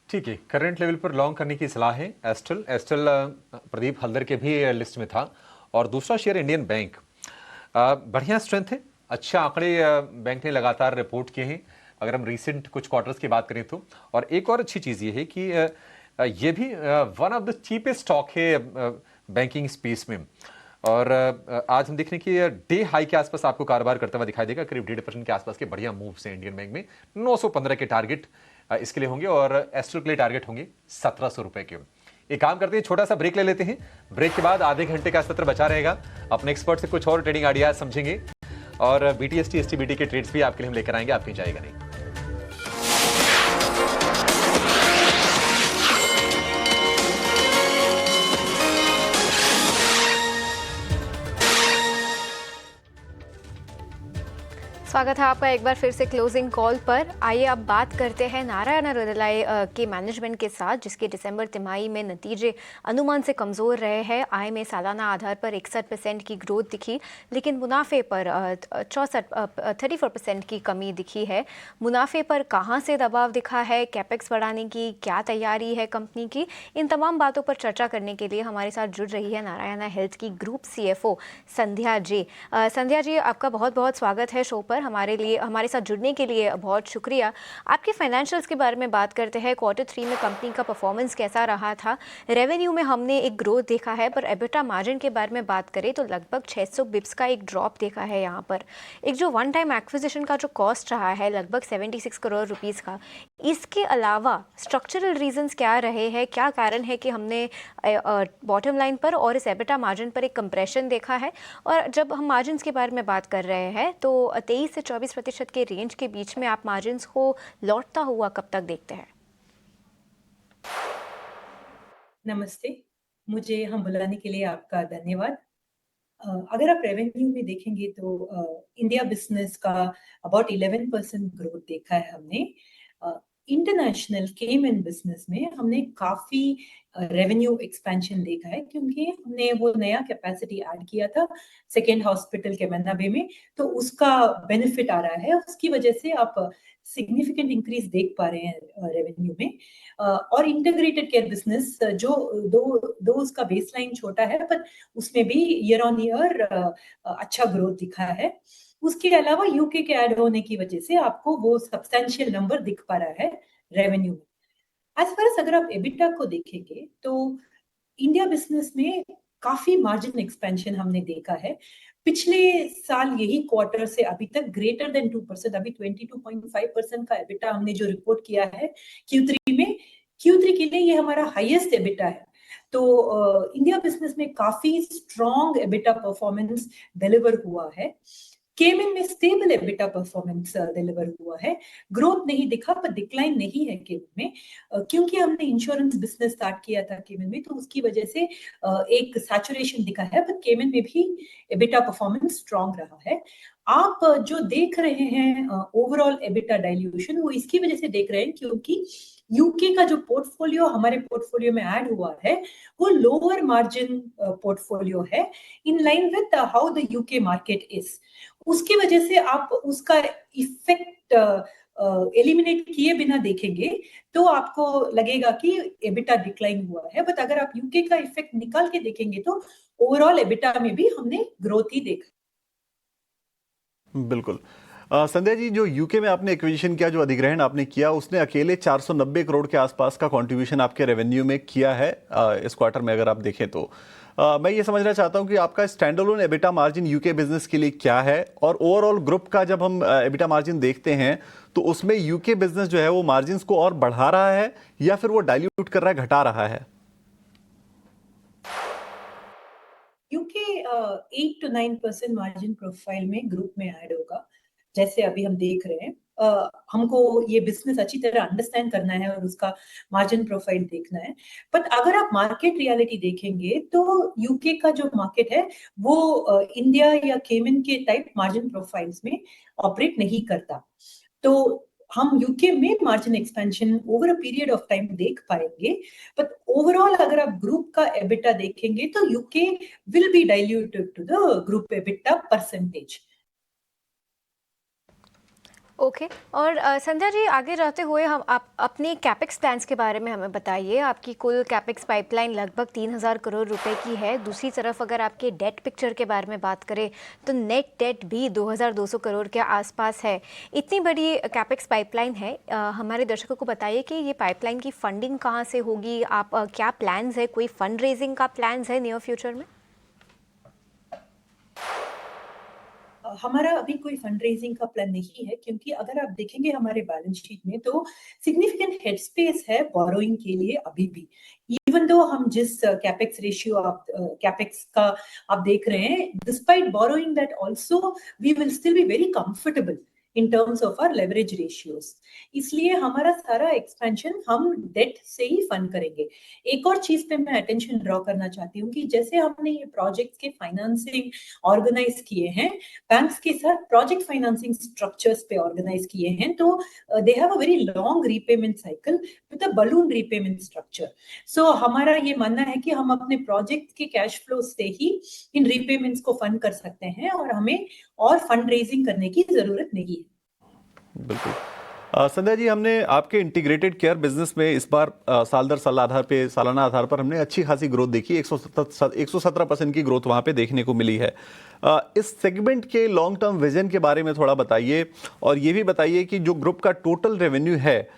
ठीक है, करंट लेवल पर लॉन्ग करने की सलाह है। एस्ट्रल प्रदीप हल्दर के भी लिस्ट में था। और दूसरा शेयर इंडियन बैंक, बढ़िया स्ट्रेंथ है, अच्छा आंकड़े बैंक ने लगातार रिपोर्ट किए हैं अगर हम रीसेंट कुछ क्वार्टर्स की बात करें तो। और एक और अच्छी चीज़ ये है कि ये भी one of the cheapest stock है बैंकिंग स्पेस में। और आज हम देख रहे हैं कि डे हाई के आसपास आपको कारोबार करता हुआ दिखाई देगा, करीब 1.5% के आसपास के बढ़िया मूव्स हैं इंडियन बैंक में। 915 के टारगेट इसके लिए होंगे और एस्ट्रल के लिए टारगेट होंगे 1700 रुपए के। एक काम करते हैं, छोटा सा ब्रेक ले लेते हैं। ब्रेक के बाद आधे घंटे का सत्र बचा रहेगा, अपने एक्सपर्ट से कुछ और ट्रेडिंग आइडियाज समझेंगे और BTST STBT के ट्रेड्स भी आपके लिए हम लेकर आएंगे, आप कहीं जाएगा नहीं। स्वागत है आपका एक बार फिर से क्लोजिंग कॉल पर। आइए अब बात करते हैं नारायण हृदयलय के मैनेजमेंट के साथ, जिसके दिसंबर तिमाही में नतीजे अनुमान से कमज़ोर रहे हैं। आय में सालाना आधार पर 61% की ग्रोथ दिखी, लेकिन मुनाफे पर 34% की कमी दिखी है। मुनाफे पर कहां से दबाव दिखा है, कैपेक्स बढ़ाने की क्या तैयारी है कंपनी की, इन तमाम बातों पर चर्चा करने के लिए हमारे साथ जुड़ रही है नारायण हेल्थ की ग्रुप CFO संध्या जी। संध्या जी, आपका बहुत बहुत स्वागत है शो पर। हमारे साथ जुड़ने के लिए बहुत शुक्रिया। आपके फाइनेंशियल्स के बारे में बात करते हैं। Q3 में कंपनी का परफॉर्मेंस कैसा रहा था? रेवेन्यू में हमने एक ग्रोथ देखा है, पर एबिटा मार्जिन के बारे में बात करें तो लगभग 600 बिप्स का एक ड्रॉप देखा है यहाँ पर। एक जो वन टाइम एक्विजिशन का जो कॉस्ट रहा है लगभग 76 करोड़ रुपीज़ का, इसके अलावा स्ट्रक्चरल रीजंस क्या रहे हैं? क्या कारण है कि हमने बॉटम लाइन पर और इस एबिटा मार्जिन पर एक कंप्रेशन देखा है? और जब हम मार्जिन के बारे में बात कर रहे हैं तो 23 से 24% के रेंज के बीच में आप मार्जिन्स को लौटता हुआ कब तक देखते हैं? नमस्ते, मुझे हम बुलाने के लिए आपका धन्यवाद। अगर आप रेवेन्यू में देखेंगे तो इंडिया बिजनेस का अबाउट 11% ग्रोथ देखा है हमने। इंटरनेशनल केमन बिजनेस में हमने काफी रेवेन्यू एक्सपेंशन देखा है, क्योंकि हमने वो नया कैपेसिटी ऐड किया था सेकेंड हॉस्पिटल के मन्नाबे में, तो उसका बेनिफिट आ रहा है। उसकी वजह से आप सिग्निफिकेंट इंक्रीज देख पा रहे हैं रेवेन्यू में। और इंटीग्रेटेड केयर बिजनेस जो दो उसका बेसलाइन छोटा है, पर उसमें भी ईयर ऑन ईयर अच्छा ग्रोथ दिखा है। उसके अलावा यूके के ऐड होने की वजह से आपको वो सब्सटेंशियल नंबर दिख पा रहा है रेवेन्यू में। एज फार एज अगर आप एबिटा को देखेंगे तो इंडिया बिजनेस में काफी मार्जिन एक्सपेंशन हमने देखा है पिछले साल। यही क्वार्टर से अभी तक ग्रेटर देन 2%, अभी 22.5% का एबिटा हमने जो रिपोर्ट किया है Q3 में। Q3 के लिए ये हमारा हाईएस्ट एबिटा है। तो इंडिया बिजनेस में काफी स्ट्रॉन्ग एबिटा परफॉर्मेंस डिलीवर हुआ है। केमन में स्टेबल एबिटा परफॉर्मेंस डिलीवर हुआ है। ग्रोथ नहीं दिखा, पर डिक्लाइन नहीं है केमन में, क्योंकि हमने इंश्योरेंस बिजनेस स्टार्ट किया था केमन में, तो उसकी वजह से एक सैचुरेशन दिखा है। पर केमन में भी एबिटा परफॉर्मेंस स्ट्रॉन्ग रहा है। आप जो देख रहे हैं ओवरऑल एबिटा डाइल्यूशन, वो इसकी वजह से देख रहे हैं क्योंकि यूके का जो पोर्टफोलियो हमारे पोर्टफोलियो में ऐड हुआ है वो लोअर मार्जिन पोर्टफोलियो है, in line with how the UK market is. उसकी वजह से आप उसका इफेक्ट एलिमिनेट किए बिना देखेंगे तो आपको लगेगा कि एबिटा डिक्लाइन हुआ है। बट अगर आप यूके का इफेक्ट निकाल के देखेंगे तो ओवरऑल एबिटा में भी हमने ग्रोथ ही देखा। बिल्कुल। संध्या जी, जो यूके में आपने एक्विजिशन किया, जो अधिग्रहण आपने किया, उसने अकेले 490 करोड़ के आसपास का कंट्रीब्यूशन आपके रेवेन्यू में किया है इस क्वार्टर में अगर आप देखें तो। मैं ये समझना चाहता हूं कि आपका standalone EBITDA margin UK business के लिए क्या है, और ओवरऑल ग्रुप का जब हम एबिटा मार्जिन देखते हैं तो उसमें यूके बिजनेस जो है वो मार्जिन को और बढ़ा रहा है या फिर वो डाइल्यूट कर रहा है, घटा रहा है? 8 to 9% मार्जिन प्रोफाइल में ग्रुप में ऐड होगा, जैसे अभी हम देख रहे हैं। हमको ये बिजनेस अच्छी तरह अंडरस्टैंड करना है और उसका मार्जिन प्रोफाइल देखना है। बट अगर आप मार्केट रियलिटी देखेंगे तो यूके का जो मार्केट है वो इंडिया या केमन के टाइप मार्जिन प्रोफाइल्स में ऑपरेट नहीं करता। तो हम यूके में margin expansion over a period of time देख पाएंगे, बट ओवरऑल अगर आप ग्रुप का एबिटा देखेंगे तो UK will be diluted to the group EBITDA percentage. Okay और संध्या जी, आगे जाते हुए हम आप अपने कैपेक्स प्लान्स के बारे में हमें बताइए। आपकी कुल कैपेक्स पाइपलाइन लगभग 3000 करोड़ रुपए की है। दूसरी तरफ अगर आपके डेट पिक्चर के बारे में बात करें तो नेट डेट भी 2200 करोड़ के आसपास है। इतनी बड़ी कैपेक्स पाइपलाइन है, हमारे दर्शकों को बताइए कि ये पाइपलाइन की फंडिंग कहाँ से होगी, आप क्या प्लान्स है, कोई फंड रेजिंग का प्लान्स है नियर फ्यूचर में? हमारा अभी कोई फंड रेजिंग का प्लान नहीं है, क्योंकि अगर आप देखेंगे हमारे बैलेंस शीट में तो सिग्निफिकेंट हेड स्पेस है बोरोइंग के लिए अभी भी। इवन दो हम जिस कैपेक्स रेशियो आप कैपेक्स का आप देख रहे हैं, despite borrowing that also we will still be very comfortable in terms of our leverage ratios. इसलिए हमारा सारा एक्सपेंशन हम डेट से ही फंड करेंगे। एक और चीज पे मैं अटेंशन ड्रॉ करना चाहती हूँ कि जैसे हमने ये प्रोजेक्ट के फाइनेंसिंग ऑर्गेनाइज किए हैं, बैंक्स के साथ प्रोजेक्ट फाइनेंसिंग स्ट्रक्चर्स पे ऑर्गेनाइज किए हैं, तो they have a very long repayment cycle with a balloon repayment structure. So हमारा ये मानना है कि हम अपने प्रोजेक्ट के कैश फ्लो से ही इन रीपेमेंट्स को फंड कर सकते हैं और हमें और फंड रेजिंग करने की जरूरत नहीं है। बिल्कुल। संध्या जी, हमने आपके इंटीग्रेटेड केयर बिजनेस में इस बार साल दर साल आधार पे, सालाना आधार पर हमने अच्छी खासी ग्रोथ देखी। 117% की ग्रोथ वहां पे देखने को मिली है। इस सेगमेंट के लॉन्ग टर्म विजन के बारे में थोड़ा बताइए, और ये भी बताइए कि जो ग्रुप का टोटल रेवेन्यू है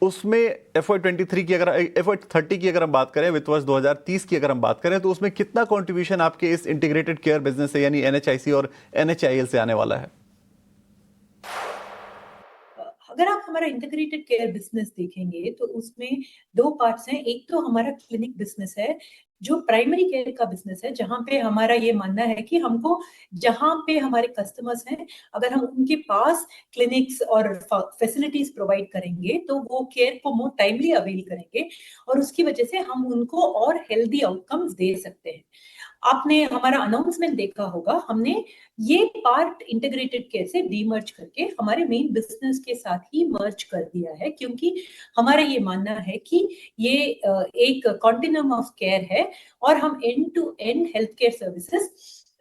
उसमें FY23 की, अगर FY30 की अगर हम बात करें, वित्त वर्ष 2030 की अगर हम बात करें, तो उसमें कितना कंट्रीब्यूशन आपके इस इंटीग्रेटेड केयर बिजनेस से यानी NHIC और NHIL से आने वाला है? अगर आप हमारा इंटीग्रेटेड केयर बिजनेस देखेंगे तो उसमें दो पार्ट्स हैं। एक तो हमारा क्लिनिक बिजनेस है जो प्राइमरी केयर का बिजनेस है, जहां पे हमारा ये मानना है कि हमको जहां पे हमारे कस्टमर्स हैं, अगर हम उनके पास क्लिनिक्स और फैसिलिटीज प्रोवाइड करेंगे तो वो केयर को मोर टाइमली अवेल करेंगे और उसकी वजह से हम उनको और हेल्दी आउटकम्स दे सकते हैं। आपने हमारा अनाउंसमेंट देखा होगा, हमने ये पार्ट इंटीग्रेटेड केयर से डीमर्ज करके हमारे मेन बिजनेस के साथ ही मर्ज कर दिया है, क्योंकि हमारा ये मानना है कि ये एक कॉन्टिन्यूम ऑफ केयर है और हम end to end health care services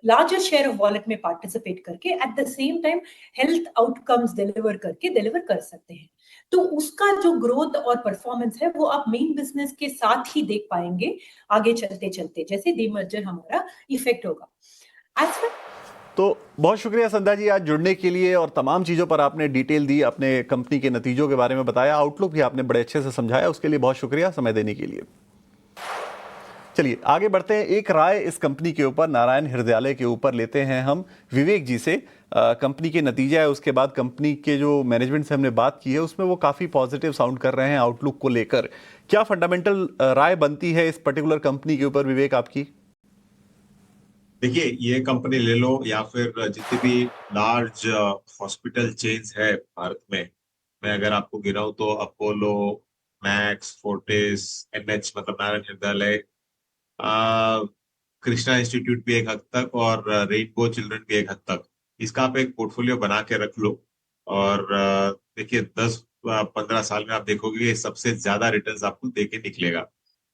larger share of wallet में पार्टिसिपेट करके at the same time health outcomes deliver कर सकते हैं। तो उसका जो ग्रोथ और परफॉर्मेंस है वो आप मेन बिजनेस के साथ ही देख पाएंगे आगे चलते चलते, जैसे डीमर्जर हमारा इफेक्ट होगा। तो बहुत शुक्रिया संध्या जी आज जुड़ने के लिए, और तमाम चीज़ों पर आपने डिटेल दी, अपने कंपनी के नतीजों के बारे में बताया, आउटलुक भी आपने बड़े अच्छे से समझाया, उसके लिए बहुत शुक्रिया समय देने के लिए। चलिए आगे बढ़ते हैं। एक राय इस कंपनी के ऊपर, नारायण हृदयालय के ऊपर लेते हैं हम विवेक जी से। कंपनी के नतीजा है, उसके बाद कंपनी के जो मैनेजमेंट से हमने बात की है उसमें वो काफ़ी पॉजिटिव साउंड कर रहे हैं आउटलुक को लेकर। क्या फंडामेंटल राय बनती है इस पर्टिकुलर कंपनी के ऊपर विवेक आपकी? देखिए, ये कंपनी ले लो या फिर जितनी भी लार्ज हॉस्पिटल चेन्स है भारत में, मैं अगर आपको गिनाऊं तो अपोलो, मैक्स, फोर्टिस, NH मतलब नारायण हृदयालय, कृष्णा इंस्टीट्यूट भी एक हद तक, और रेनबो चिल्ड्रन भी एक हद तक, इसका आप एक पोर्टफोलियो बना के रख लो। और देखिए 10-15 साल में आप देखोगे कि सबसे ज्यादा रिटर्न्स आपको देके निकलेगा,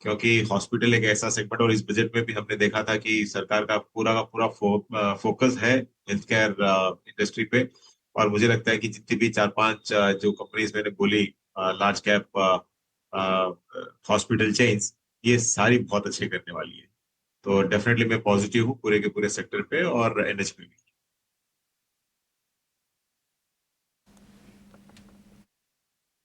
क्योंकि हॉस्पिटल एक ऐसा सेगमेंट, और इस बजट में भी हमने देखा था कि सरकार का पूरा फोकस है हेल्थ केयर इंडस्ट्री पे। और मुझे लगता है कि जितनी भी 4-5 जो कंपनीज मैंने बोली लार्ज कैप हॉस्पिटल चेन्स, ये सारी बहुत अच्छे करने वाली है। तो डेफिनेटली मैं पॉजिटिव हूँ पूरे के पूरे सेक्टर पे और NH पे भी।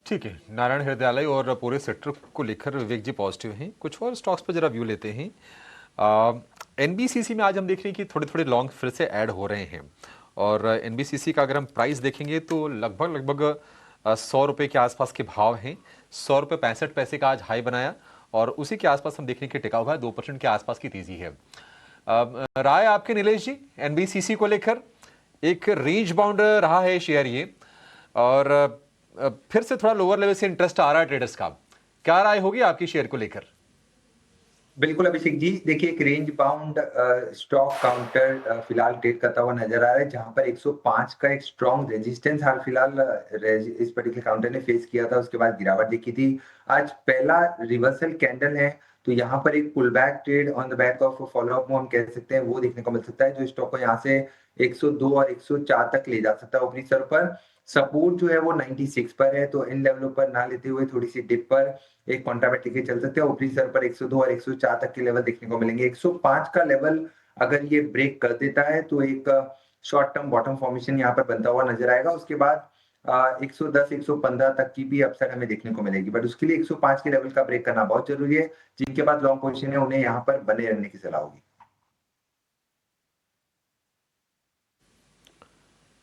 ठीक है, नारायण हृदयालय और पूरे सेक्टर को लेकर विवेक जी पॉजिटिव हैं। कुछ और स्टॉक्स पर जरा व्यू लेते हैं। NBCC में आज हम देख रहे हैं कि थोड़े थोड़े लॉन्ग फिर से ऐड हो रहे हैं, और NBCC का अगर हम प्राइस देखेंगे तो लगभग 100 रुपये के आसपास के भाव हैं। 100 रुपये 65 पैसे का आज हाई बनाया, और उसी के आसपास हम देख रहे हैं कि टिका हुआ है, 2% के आसपास की तेजी है। राय आपके नीलेश जी, एनबीसीसी को लेकर एक रेंज बाउंड रहा है शेयर ये, और फिर से थोड़ा लोअर लेवल से इंटरेस्ट आ रहा है ट्रेडर्स का, क्या राय होगी आपकी शेयर को लेकर? बिल्कुल अभिषेक जी, देखिए एक रेंज बाउंड स्टॉक काउंटर फिलहाल ट्रेड करता हुआ नजर आ रहा है, जहां पर 105 का एक स्ट्रॉन्ग रेजिस्टेंस हाल फिलहाल इस पर्टिकुलर काउंटर ने फेस किया था, उसके बाद गिरावट देखी थी। आज पहला रिवर्सल कैंडल है, तो यहाँ पर एक pull back trade on the back of follow up हम कह सकते हैं, वो देखने को मिल सकता है, जो स्टॉक को यहाँ से 102 और 104 तक ले जा सकता है ऊपरी स्तर पर। सपोर्ट जो है वो 96 पर है, तो इन लेवलों पर ना लेते हुए थोड़ी सी डिप पर एक कॉन्ट्राबैट लेके चल सकते हैं। ऊपरी स्तर पर 102 और 104 तक के लेवल देखने को मिलेंगे। 105 का लेवल अगर ये ब्रेक कर देता है तो एक शॉर्ट टर्म बॉटम फॉर्मेशन यहाँ पर बनता हुआ नजर आएगा। उसके बाद 110 115 तक की भी अपसाइड हमें देखने को मिलेगी, बट उसके लिए 105 के लेवल का ब्रेक करना बहुत जरूरी है। जिनके बाद लॉन्ग पोजीशन है उन्हें यहाँ पर बने रहने की सलाह होगी।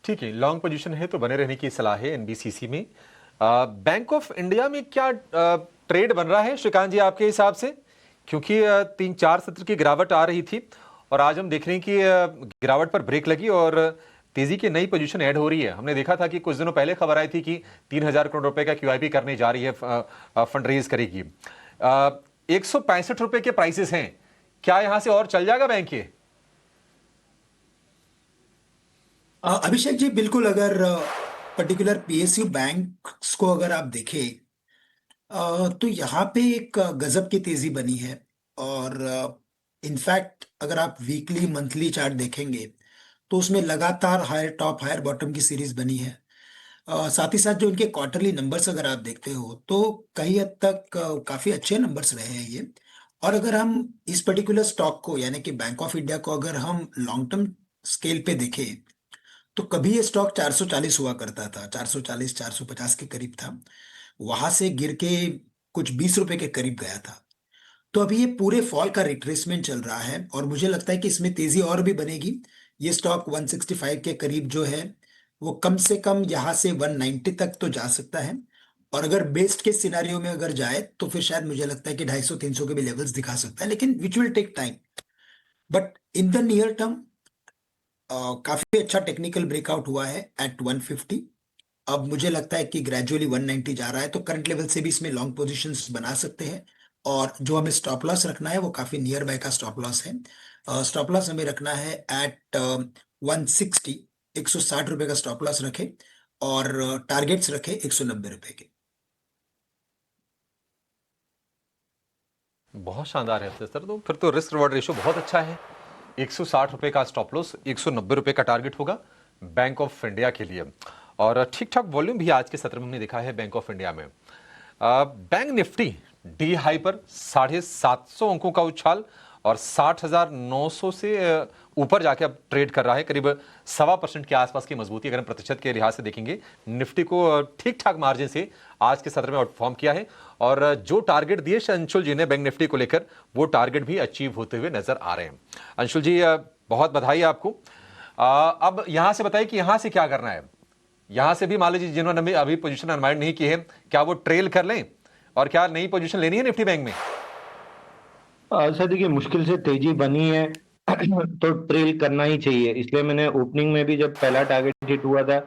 ठीक है, लॉन्ग पोजीशन है तो बने रहने की सलाह है एनबीसीसी में। बैंक ऑफ इंडिया में क्या ट्रेड बन रहा है श्रीकांत जी आपके हिसाब से? क्योंकि 3-4 सत्र की गिरावट आ रही थी और आज हम देख रहे हैं कि गिरावट पर ब्रेक लगी और तेजी की नई पोजीशन ऐड हो रही है। हमने देखा था कि कुछ दिनों पहले खबर आई थी कि 3000 करोड़ रुपए का QIP करने जा रही है, फंड रेज करेगी। 165 रुपए के प्राइसेस हैं, क्या यहां से और चल जाएगा बैंक ये? अभिषेक जी बिल्कुल, अगर पर्टिकुलर PSU बैंक्स को अगर आप देखें तो यहाँ पे एक गजब की तेजी बनी है, और इनफैक्ट अगर आप वीकली मंथली चार्ट देखेंगे तो उसमें लगातार हायर टॉप हायर बॉटम की सीरीज बनी है। साथ ही साथ जो इनके क्वार्टरली नंबर्स अगर आप देखते हो तो कई हद तक काफी अच्छे नंबर्स रहे हैं ये। और अगर हम इस पर्टिकुलर स्टॉक को यानी कि बैंक ऑफ इंडिया को अगर हम लॉन्ग टर्म स्केल पे देखें तो कभी ये स्टॉक 440 हुआ करता था, 440 450 के करीब था, वहां से गिर के कुछ 20 रुपए के करीब गया था। तो अभी ये पूरे फॉल का रिट्रेसमेंट चल रहा है और मुझे लगता है कि इसमें तेजी और भी बनेगी। ये स्टॉक 165 के करीब जो है वो कम से कम यहाँ से 190 तक तो जा सकता है, और अगर बेस्ट के सिनारियो में अगर जाए तो फिर शायद मुझे लगता है कि 250-300 के भी लेवल्स दिखा सकता है, लेकिन which will take time. But in the near term काफी अच्छा टेक्निकल ब्रेकआउट हुआ है एट 150। अब मुझे लगता है कि ग्रेजुअली 190 जा रहा है, तो करंट लेवल से भी इसमें लॉन्ग पोजीशंस बना सकते हैं। और जो हमें स्टॉप लॉस रखना है वो काफी नियर बाय का स्टॉप लॉस है। स्टॉप लॉस हमें रखना है एट 160, 160 रुपए का स्टॉप लॉस रखे, और टारगेट्स रखे 190 रुपए के। बहुत शानदार है सर, तो फिर तो रिस्क रिवॉर्ड रेशियो बहुत अच्छा है। 160 रुपए का स्टॉप लॉस, 190 रुपए का टारगेट होगा बैंक ऑफ इंडिया के लिए। और ठीक ठाक वॉल्यूम भी आज के सत्र में हमने देखा है बैंक ऑफ इंडिया में। बैंक निफ्टी डी हाई पर 750 अंकों का उछाल और 60,900 से ऊपर जाके अब ट्रेड कर रहा है, करीब 1.25% के आसपास की मजबूती अगर हम प्रतिशत के लिहाज से देखेंगे। निफ्टी को ठीक ठाक मार्जिन से आज के सत्र में आउटफॉर्म किया है, और जो टारगेट दिए अंशुल जी ने बैंक निफ्टी को लेकर वो टारगेट भी अचीव होते हुए नजर आ रहे हैं। अंशुल जी बहुत बधाई आपको। अब यहां से बताइए कि यहां से क्या करना है। यहां से भी मान लीजिए जिन्होंने अभी पोजीशन अनवाइंड नहीं की है, क्या वो ट्रेल कर लें और क्या नई पोजीशन लेनी है निफ्टी बैंक में? सर देखिए, मुश्किल से तेजी बनी है तो ट्रेल करना ही चाहिए। इसलिए मैंने ओपनिंग में भी जब पहला टारगेट हिट हुआ था,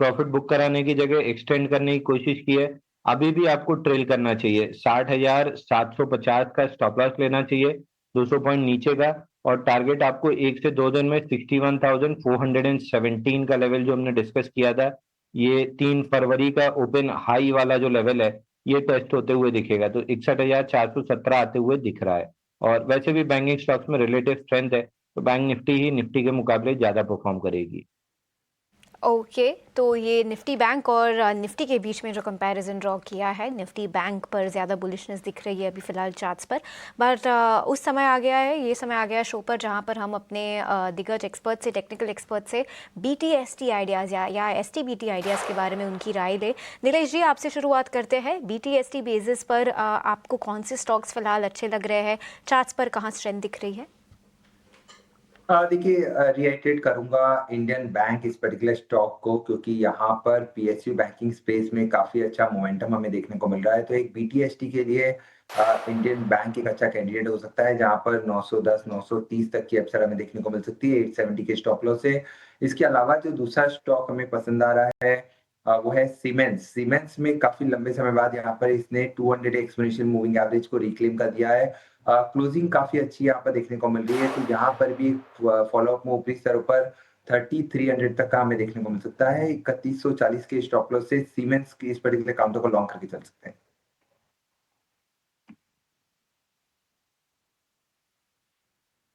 प्रॉफिट बुक कराने की जगह एक्सटेंड करने की कोशिश की है। अभी भी आपको ट्रेल करना चाहिए। 60,750 का स्टॉप लॉस लेना चाहिए, 200 पॉइंट नीचे का, और टारगेट आपको 1 से 2 दिन में 61,417 का लेवल जो हमने डिस्कस किया था, ये 3 फरवरी का ओपन हाई वाला जो लेवल है ये टेस्ट होते हुए दिखेगा। तो 61,417 आते हुए दिख रहा है। और वैसे भी बैंकिंग स्टॉक्स में रिलेटिव स्ट्रेंथ है, तो बैंक निफ्टी ही निफ्टी के मुकाबले ज्यादा परफॉर्म करेगी। ओके, तो ये निफ्टी बैंक और निफ्टी के बीच में जो कंपैरिजन ड्रॉ किया है, निफ्टी बैंक पर ज़्यादा बुलिशनेस दिख रही है अभी फ़िलहाल चार्ट्स पर। बट उस समय आ गया है, ये समय आ गया है शो पर जहाँ पर हम अपने दिग्गज एक्सपर्ट से, टेक्निकल एक्सपर्ट से BTST आइडियाज़ या STBT आइडियाज़ के बारे में उनकी राय ले। नीलेश जी, आपसे शुरुआत करते हैं। BTST बेसिस पर आपको कौन से स्टॉक्स फ़िलहाल अच्छे लग रहे हैं? चार्ट्स पर कहाँ स्ट्रेंथ दिख रही है? देखिए, रिएक्टेट करूंगा इंडियन बैंक इस पर्टिकुलर स्टॉक को, क्योंकि यहाँ पर PSU बैंकिंग स्पेस में काफी अच्छा मोमेंटम हमें देखने को मिल रहा है। तो एक BTST के लिए इंडियन बैंक एक अच्छा कैंडिडेट हो सकता है, जहां पर 910 930 तक की अपसाइड हमें देखने को मिल सकती है 870 के स्टॉप लॉस से। इसके अलावा जो दूसरा स्टॉक हमें पसंद आ रहा है वो है सीमेंस। सीमेंस में काफी लंबे समय बाद यहाँ पर इसने 200 एक्सपोनेंशियल मूविंग एवरेज को रिक्लेम कर दिया है। क्लोजिंग काफी अच्छी यहाँ पर देखने को मिल रही है, तो यहाँ पर भी फॉलो अप में ऊपरी स्तरों पर 3300 तक का हमें देखने को मिल सकता है। 3140 के स्टॉप लॉस से सीमेंस की इस पर्टिकुलर काउंटर को लॉन्ग करके चल सकते हैं।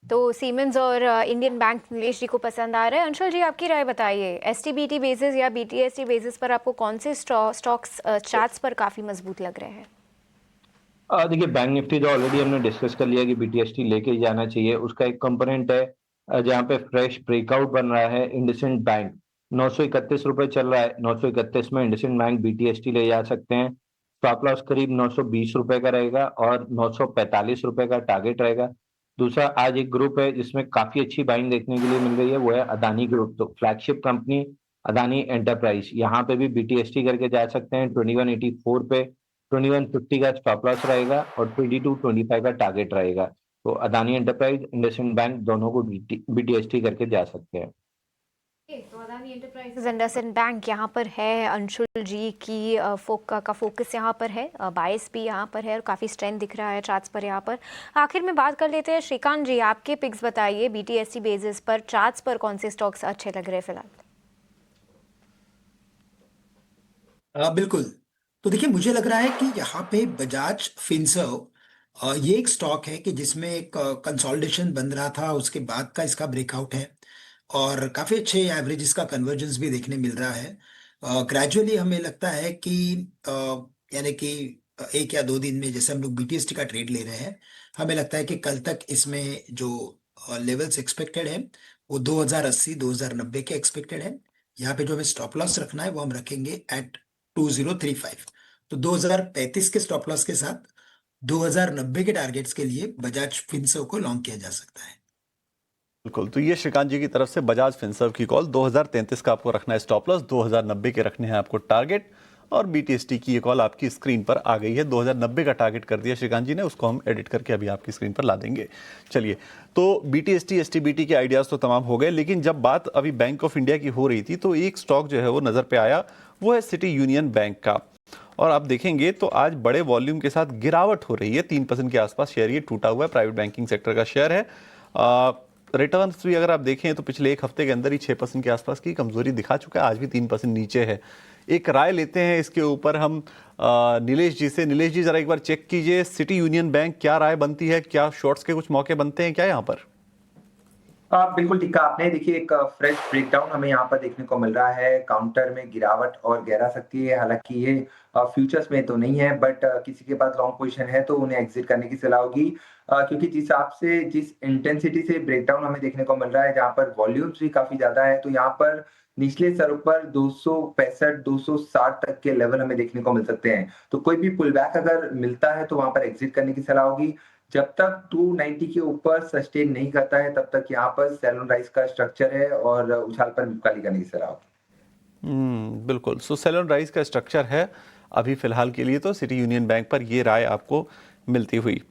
तो सीमेंस और इंडियन बैंक नीलेश जी को पसंद आ रहा है। अंशुल जी, आपकी राय बताइए, एसटीबीटी बेसिस या बीटीएसटी बेसिस पर आपको कौन से स्टॉक्स चार्ट्स पर काफी मजबूत लग रहे हैं? देखिए, बैंक निफ्टी तो ऑलरेडी हमने डिस्कस कर लिया कि बीटीएसटी लेके ही जाना चाहिए। उसका एक कंपोनेंट है जहाँ पे फ्रेश ब्रेकआउट बन रहा है इंडसइंड बैंक, 931 रुपए चल रहा है। 931 में इंडसइंड बैंक बीटीएसटी ले जा सकते हैं। स्टॉप लॉस करीब 920 रुपए का रहेगा और 945 रुपए का टारगेट रहेगा। दूसरा, आज एक ग्रुप है जिसमें काफी अच्छी बाइंग देखने के लिए मिल रही है, वो है अदानी ग्रुप। तो फ्लैगशिप कंपनी अदानी एंटरप्राइज, यहाँ पे भी बीटीएसटी करके जा सकते हैं। 2184 पे 2150 का स्टॉप लॉस रहेगा और 2225 का टारगेट रहेगा। तो अदानी एंटरप्राइज, इंडसइंड बैंक दोनों को बीटीएसटी करके जा सकते हैं। तो अदानी एंटरप्राइजेज, इंडसइंड बैंक यहाँ पर है। अंशुल जी की फोकस यहाँ पर है, बायस भी यहाँ पर है और काफ़ी स्ट्रेंथ दिख रहा है चार्ट्स पर यहाँ पर। आखिर में बात कर लेते हैं, श्रीकांत जी आपके पिक्स बताइए, बीटीएसटी बेसिस पर चार्ट्स पर कौन से स्टॉक्स अच्छे लग रहे हैं फिलहाल? बिल्कुल। तो देखिए, मुझे लग रहा है कि यहाँ पे बजाज फिनसर्व ये एक स्टॉक है कि जिसमें एक कंसोलिडेशन बन रहा था, उसके बाद का इसका ब्रेकआउट है और काफी अच्छे एवरेजेस का कन्वर्जेंस भी देखने मिल रहा है। ग्रेजुअली हमें लगता है कि यानी कि 1 या 2 दिन में, जैसे हम लोग बीटीएसटी का ट्रेड ले रहे हैं, हमें लगता है कि कल तक इसमें जो लेवल्स एक्सपेक्टेड है वो 2080 2090 के एक्सपेक्टेड है। यहाँ पे जो हमें स्टॉप लॉस रखना है वो हम रखेंगे एट 2035। तो 2035 के स्टॉप लॉस के साथ 2090 के टारगेट्स के लिए बजाज फिनसर्व को लॉन्ग किया जा सकता है। बिल्कुल, तो ये श्रीकांत जी की तरफ से बजाज फिनसर्व की कॉल। 2033 का आपको रखना है स्टॉप लॉस, 2090 के रखने हैं आपको टारगेट, और बीटीएसटी की ये कॉल आपकी स्क्रीन पर आ गई है। 2090 का टारगेट कर दिया श्रीकांत जी ने, उसको हम एडिट करके अभी आपकी स्क्रीन पर ला देंगे। चलिए, तो बीटीएसटी एसटीबीटी के आइडियाज तो तमाम हो गए, लेकिन जब बात अभी बैंक ऑफ इंडिया की हो रही थी तो एक स्टॉक जो है वो नजर पे आया, वो है सिटी यूनियन बैंक का। और आप देखेंगे तो आज बड़े वॉल्यूम के साथ गिरावट हो रही है, 3% के आसपास शेयर ये टूटा हुआ है। प्राइवेट बैंकिंग सेक्टर का शेयर है। रिटर्न्स भी अगर आप देखें तो पिछले एक हफ्ते के अंदर ही 6% के आसपास की कमजोरी दिखा चुका है, आज भी 3% नीचे है। एक राय लेते हैं इसके ऊपर हम नीलेश जी से। नीलेश जी, जरा एक बार चेक कीजिए, सिटी यूनियन बैंक क्या राय बनती है, क्या शॉर्ट्स के कुछ मौके बनते हैं क्या यहाँ पर? बिल्कुल ठीक कहा आपने। देखिए, एक फ्रेश ब्रेकडाउन हमें यहाँ पर देखने को मिल रहा है। काउंटर में गिरावट और गहरा सकती है, हालांकि ये फ्यूचर्स में तो नहीं है, बट किसी के पास लॉन्ग पोजीशन है तो उन्हें एग्जिट करने की सलाह होगी, क्योंकि जिस हिसाब से, जिस इंटेंसिटी से ब्रेकडाउन हमें देखने को मिल रहा है, जहाँ पर वॉल्यूम्स भी काफी ज्यादा है, तो यहाँ पर निचले स्तरों पर 265 260 तक के लेवल हमें देखने को मिल सकते हैं। तो कोई भी पुल बैक अगर मिलता है तो वहां पर एग्जिट करने की सलाह होगी। जब तक 290 के ऊपर सस्टेन नहीं करता है तब तक यहाँ पर सेल ऑन राइज का स्ट्रक्चर है और उछाल पर निकाली करने की सलाह होगी। बिल्कुल, सो सेल ऑन राइज का स्ट्रक्चर है अभी फिलहाल के लिए तो सिटी यूनियन बैंक पर ये राय आपको मिलती हुई।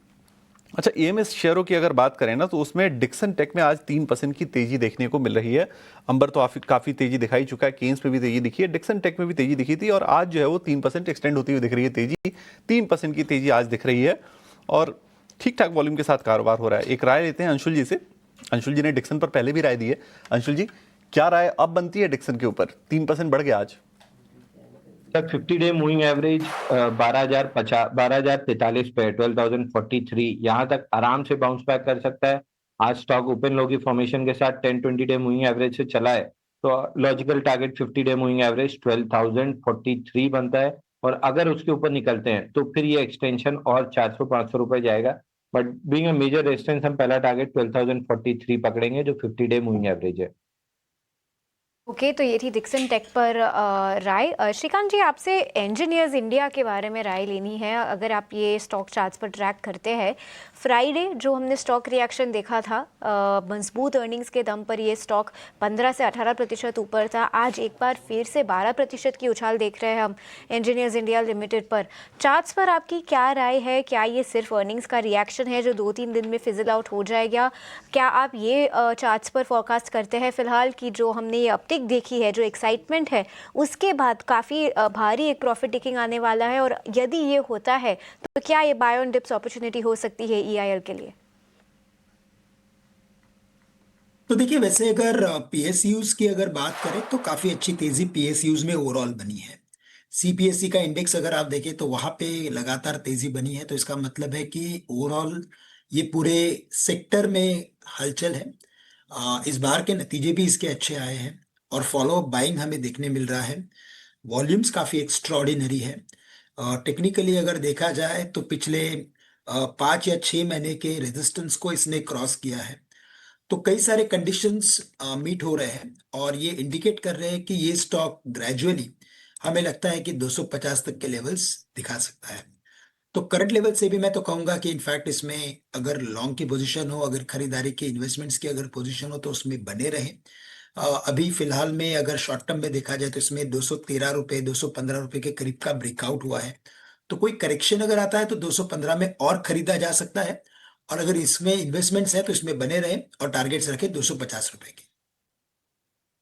अच्छा, ईएमएस शेयरों की अगर बात करें ना, तो उसमें डिक्सन टेक में आज 3% की तेजी देखने को मिल रही है। अंबर तो काफी तेजी दिखाई चुका है, केन्स में भी तेजी दिखी है, डिक्सन टेक में भी तेजी दिखी थी, और आज जो है वो 3% एक्सटेंड होती हुई दिख रही है तेजी। 3% की तेजी आज दिख रही है और ठीक ठाक वॉल्यूम के साथ कारोबार हो रहा है। एक राय लेते हैं अंशुल जी से। अंशुल जी ने डिक्सन पर पहले भी राय दी है। अंशुल जी, क्या राय अब बनती है डिक्सन के ऊपर? 3% बढ़ गया आज। 50 डे मूविंग एवरेज 12,043 पे 12,043, यहाँ तक आराम से बाउंस बैक कर सकता है। आज स्टॉक ओपन लो की फॉर्मेशन के साथ 10-20 डे मूविंग एवरेज से चला है, तो logical target 50 day moving average 12,043 बनता है, और अगर उसके ऊपर निकलते हैं तो फिर ये एक्सटेंशन और 400-500 रुपए जाएगा। But being a major resistance हम पहला टारगेट 12,043 पकड़ेंगे, जो 50 डे मूविंग एवरेज है। ओके, तो ये थी डिक्सन टेक पर राय। श्रीकांत जी, आपसे इंजीनियर्स इंडिया के बारे में राय लेनी है। अगर आप ये स्टॉक चार्ट्स पर ट्रैक करते हैं, फ्राइडे जो हमने स्टॉक रिएक्शन देखा था, मजबूत अर्निंग्स के दम पर ये स्टॉक 15 से 18% ऊपर था। आज एक बार फिर से 12% की उछाल देख रहे हैं हम इंजीनियर्स इंडिया लिमिटेड पर। चार्ट्स पर आपकी क्या राय है? क्या ये सिर्फ अर्निंग्स का रिएक्शन है जो 2-3 दिन में फिजल आउट हो जाएगा? क्या आप ये चार्ट्स पर फोरकास्ट करते हैं फिलहाल कि जो हमने ये अपटिक देखी है, जो एक्साइटमेंट है, उसके बाद काफ़ी भारी एक प्रॉफिट टेकिंग आने वाला है? और यदि ये होता है तो क्या ये बाय ऑन डिप्स अपॉर्चुनिटी हो सकती है ईआईएल के लिए? तो देखिए, वैसे अगर पीएसयूज की अगर बात करें तो काफी अच्छी तेजी पीएसयूज में ओवरऑल बनी है। सीपीएसई का इंडेक्स अगर आप देखें तो वहां पे लगातार तेजी बनी है, तो इसका मतलब है कि ओवरऑल ये पूरे सेक्टर में हलचल है। इस बार के नतीजे भी इसके अच्छे आए हैं और फॉलो अप बाइंग हमें देखने मिल रहा है। वॉल्यूम्स काफी एक्स्ट्रॉर्डिनरी है। टेक्निकली अगर देखा जाए तो पिछले 5 या 6 महीने के रेजिस्टेंस को इसने क्रॉस किया है। तो कई सारे कंडीशंस मीट हो रहे हैं और ये इंडिकेट कर रहे हैं कि ये स्टॉक ग्रेजुअली हमें लगता है कि 250 तक के लेवल्स दिखा सकता है। तो करंट लेवल से भी मैं तो कहूंगा कि इनफैक्ट इसमें अगर लॉन्ग की पोजीशन हो, अगर खरीदारी की इन्वेस्टमेंट्स की अगर पोजीशन हो तो उसमें बने रहें। अभी फिलहाल में अगर शॉर्ट टर्म में देखा जाए तो इसमें 213 रुपए 215 रुपए के करीब का ब्रेकआउट हुआ है। तो कोई करेक्शन अगर आता है तो 215 में और खरीदा जा सकता है, और अगर इसमें इन्वेस्टमेंट्स है तो इसमें बने रहें और टारगेट्स रखें 250 रुपए के।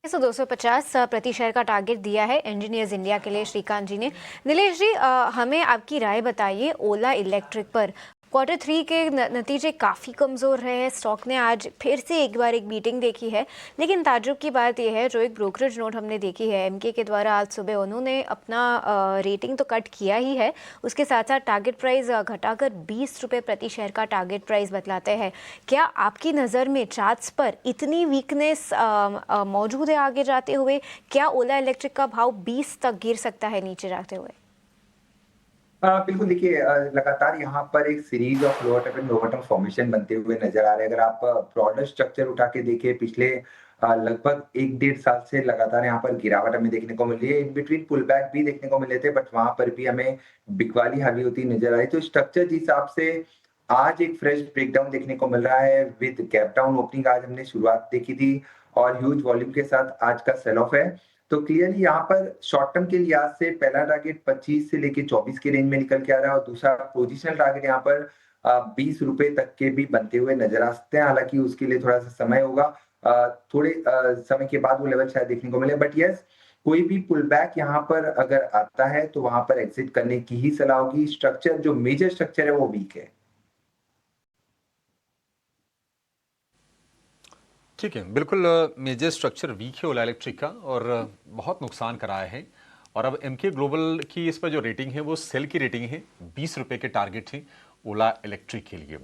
250 प्रति शेयर का टारगेट दिया है इंजीनियर्स इंडिया के लिए श्रीकांत जी ने। नीलेश जी, हमें आपकी राय बताइए ओला इलेक्ट्रिक पर। Q3 के नतीजे काफ़ी कमज़ोर रहे हैं। स्टॉक ने आज फिर से एक बार एक बीटिंग देखी है, लेकिन ताज्जुब की बात यह है, जो एक ब्रोकरेज नोट हमने देखी है एमके के द्वारा आज सुबह, उन्होंने अपना रेटिंग तो कट किया ही है, उसके साथ साथ टारगेट प्राइस घटाकर 20 रुपये प्रति शेयर का टारगेट प्राइस बतलाते हैं। क्या आपकी नज़र में चार्ट्स पर इतनी वीकनेस मौजूद है आगे जाते हुए? क्या ओला इलेक्ट्रिक का भाव 20 तक गिर सकता है नीचे जाते हुए? बिल्कुल, देखिए लगातार यहाँ पर एक series of lower term formation बनते हुए नजर आ रहे हैं। अगर आप ब्रॉडर स्ट्रक्चर उठा के देखिए, पिछले लगभग 1-1.5 साल से लगातार यहाँ पर गिरावट हमें देखने को मिल रही है। इन बिटवीन पुल बैक भी देखने को मिले थे, बट वहां पर भी हमें बिकवाली हावी होती नजर आई। तो स्ट्रक्चर जिस हिसाब से आज एक फ्रेश ब्रेकडाउन देखने को मिल रहा है विद गैप डाउन ओपनिंग, आज हमने शुरुआत देखी थी और ह्यूज वॉल्यूम के साथ आज का सेल ऑफ है। तो क्लियरली यहाँ पर शॉर्ट टर्म के लिहाज से पहला टारगेट 25 से लेके 24 के रेंज में निकल के आ रहा है और दूसरा पोजिशनल टारगेट यहाँ पर 20 रुपए तक के भी बनते हुए नजर आ सकते हैं। हालांकि उसके लिए थोड़ा सा समय होगा, थोड़े समय के बाद वो लेवल शायद देखने को मिले, बट यस, कोई भी पुल बैक यहाँ पर अगर आता है तो वहां पर एग्जिट करने की ही सलाह होगी। स्ट्रक्चर जो मेजर स्ट्रक्चर है वो वीक है। ठीक है, बिल्कुल मेजर स्ट्रक्चर वीक है ओला इलेक्ट्रिक का और बहुत नुकसान कराया है। और अब एमके ग्लोबल की इस पर जो रेटिंग है वो सेल की रेटिंग है, 20 रुपए के टारगेट है ओला इलेक्ट्रिक के लिए।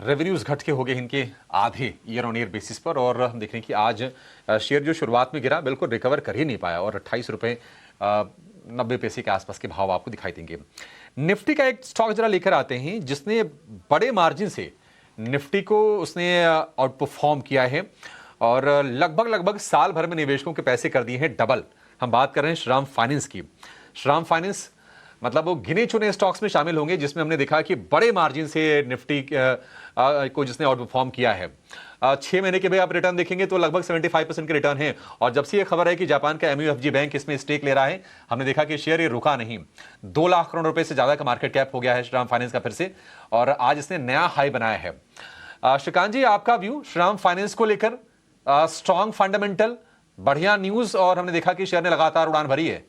रेवेन्यूज घट के हो गए इनके आधे ईयर ऑन ईयर बेसिस पर, और हम देख रहे हैं कि आज शेयर जो शुरुआत में गिरा बिल्कुल रिकवर कर ही नहीं पाया और 28 रुपये 90 पैसे के आसपास के भाव आपको दिखाई देंगे। निफ्टी का एक स्टॉक जरा लेकर आते हैं जिसने बड़े मार्जिन से निफ्टी को उसने आउट परफॉर्म किया है और लगभग साल भर में निवेशकों के पैसे कर दिए हैं डबल। हम बात कर रहे हैं श्रीराम फाइनेंस की। श्रीराम फाइनेंस मतलब वो गिने चुने स्टॉक्स में शामिल होंगे जिसमें हमने देखा कि बड़े मार्जिन से निफ्टी को जिसने आउट परफॉर्म किया है। 6 महीने के भी आप रिटर्न देखेंगे तो लगभग 75% के रिटर्न है। और जब से ये खबर है कि जापान का MUFG बैंक इसमें स्टेक ले रहा है, हमने देखा कि शेयर ये रुका नहीं। 2 लाख करोड़ रुपए से ज्यादा का मार्केट कैप हो गया है श्रीराम फाइनेंस का फिर से, और आज इसने नया हाई बनाया है। श्रीकांत जी, आपका व्यू श्रीराम फाइनेंस को लेकर? स्ट्रॉन्ग फंडामेंटल, बढ़िया न्यूज, और हमने देखा कि शेयर ने लगातार उड़ान भरी है।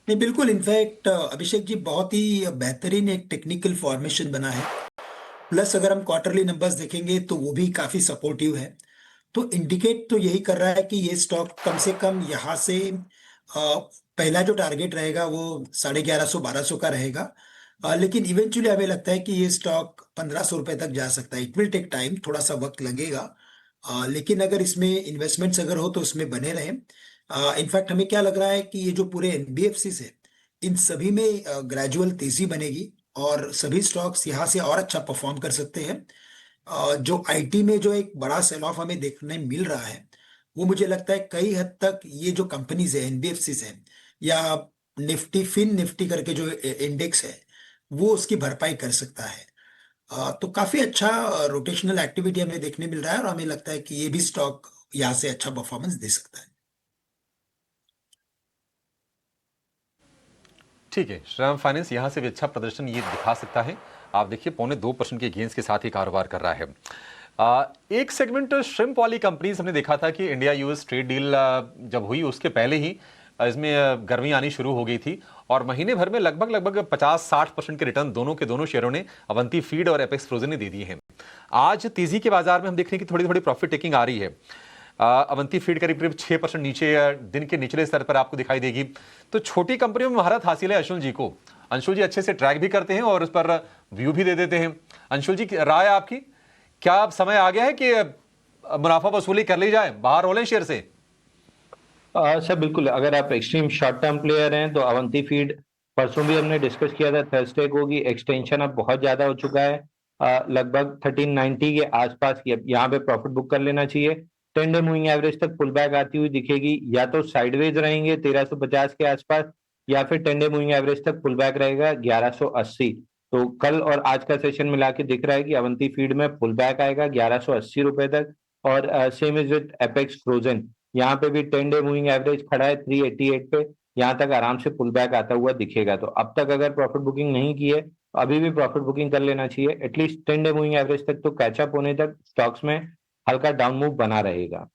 नहीं, बिल्कुल, इनफैक्ट अभिषेक जी बहुत ही बेहतरीन एक टेक्निकल फॉर्मेशन बना है। प्लस अगर हम क्वार्टरली नंबर्स देखेंगे तो वो भी काफी सपोर्टिव है। तो इंडिकेट तो यही कर रहा है कि ये स्टॉक कम से कम यहाँ से पहला जो टारगेट रहेगा वो 1150-1200 का रहेगा। लेकिन इवेंचुअली हमें लगता है कि ये स्टॉक 1500 रुपए तक जा सकता है। इट विल टेक टाइम, थोड़ा सा वक्त लगेगा, लेकिन अगर इसमें इन्वेस्टमेंट्स अगर हो तो उसमें बने रहें। इनफैक्ट हमें क्या लग रहा है कि ये जो पूरे NBFCs है इन सभी में ग्रेजुअल तेजी बनेगी और सभी स्टॉक्स यहाँ से और अच्छा परफॉर्म कर सकते हैं। जो IT में जो एक बड़ा सेल ऑफ हमें देखने मिल रहा है वो मुझे लगता है कई हद तक ये जो कंपनीज है, एनबीएफसीज हैं या निफ्टी फिन निफ्टी करके जो इंडेक्स है, वो उसकी भरपाई कर सकता है। तो काफी अच्छा रोटेशनल एक्टिविटी हमें देखने मिल रहा है और हमें लगता है कि ये भी स्टॉक यहाँ से अच्छा परफॉर्मेंस दे सकता है। ठीक है, श्रीराम फाइनेंस यहां से भी अच्छा प्रदर्शन ये दिखा सकता है। आप देखिए 0.25% के गेंस के साथ ही कारोबार कर रहा है। एक सेगमेंट श्रिम्प वाली कंपनीज हमने देखा था कि इंडिया यूएस ट्रेड डील जब हुई उसके पहले ही इसमें गर्मी आनी शुरू हो गई थी और महीने भर में लगभग 50-60% के रिटर्न दोनों के दोनों शेयरों ने अवंती फीड और एपेक्स फ्रोजन ने दे दिए हैं। आज तेजी के बाजार में हम देख रहे हैं कि थोड़ी प्रॉफिट टेकिंग आ रही है। अवंती फीड करीब 6% नीचे दिन के निचले स्तर पर आपको दिखाई देगी। तो छोटी कंपनियों में महारत हासिल है अंशुल जी को। अंशुल जी अच्छे से ट्रैक भी करते हैं और उस पर व्यू भी दे देते हैं। अंशुल जी राय आपकी, क्या अब समय आ गया है कि मुनाफा वसूली कर ली जाए, बाहर हो लें शेयर से? सर बिल्कुल, अगर आप एक्सट्रीम शॉर्ट टर्म प्लेयर हैं तो अवंती फीड परसों भी हमने डिस्कस किया था, थर्सडे को की एक्सटेंशन अब बहुत ज्यादा हो चुका है। लगभग 1390 के आसपास यहाँ पे प्रॉफिट बुक कर लेना चाहिए। 10 डे मूविंग एवरेज तक पुल बैक आती हुई दिखेगी, या तो साइडवेज रहेंगे 1350 के आसपास, या फिर 10 डे मूविंग एवरेज तक पुल बैक रहेगा 1180। तो कल और आज का सेशन मिला के दिख रहा है कि अवंती फीड में पुल बैक आएगा 1180 रुपए तक। और same is with apex frozen, यहाँ पे भी 10 डे मूविंग एवरेज खड़ा है 388 पे, यहाँ तक आराम से पुल बैक आता हुआ दिखेगा। तो अब तक अगर प्रॉफिट बुकिंग नहीं की है अभी भी प्रॉफिट बुकिंग कर लेना चाहिए। एटलीस्ट 10 डे मूविंग एवरेज तक तो कैचअप होने तक स्टॉक्स में हल्का डाउन मूव बना रहेगा।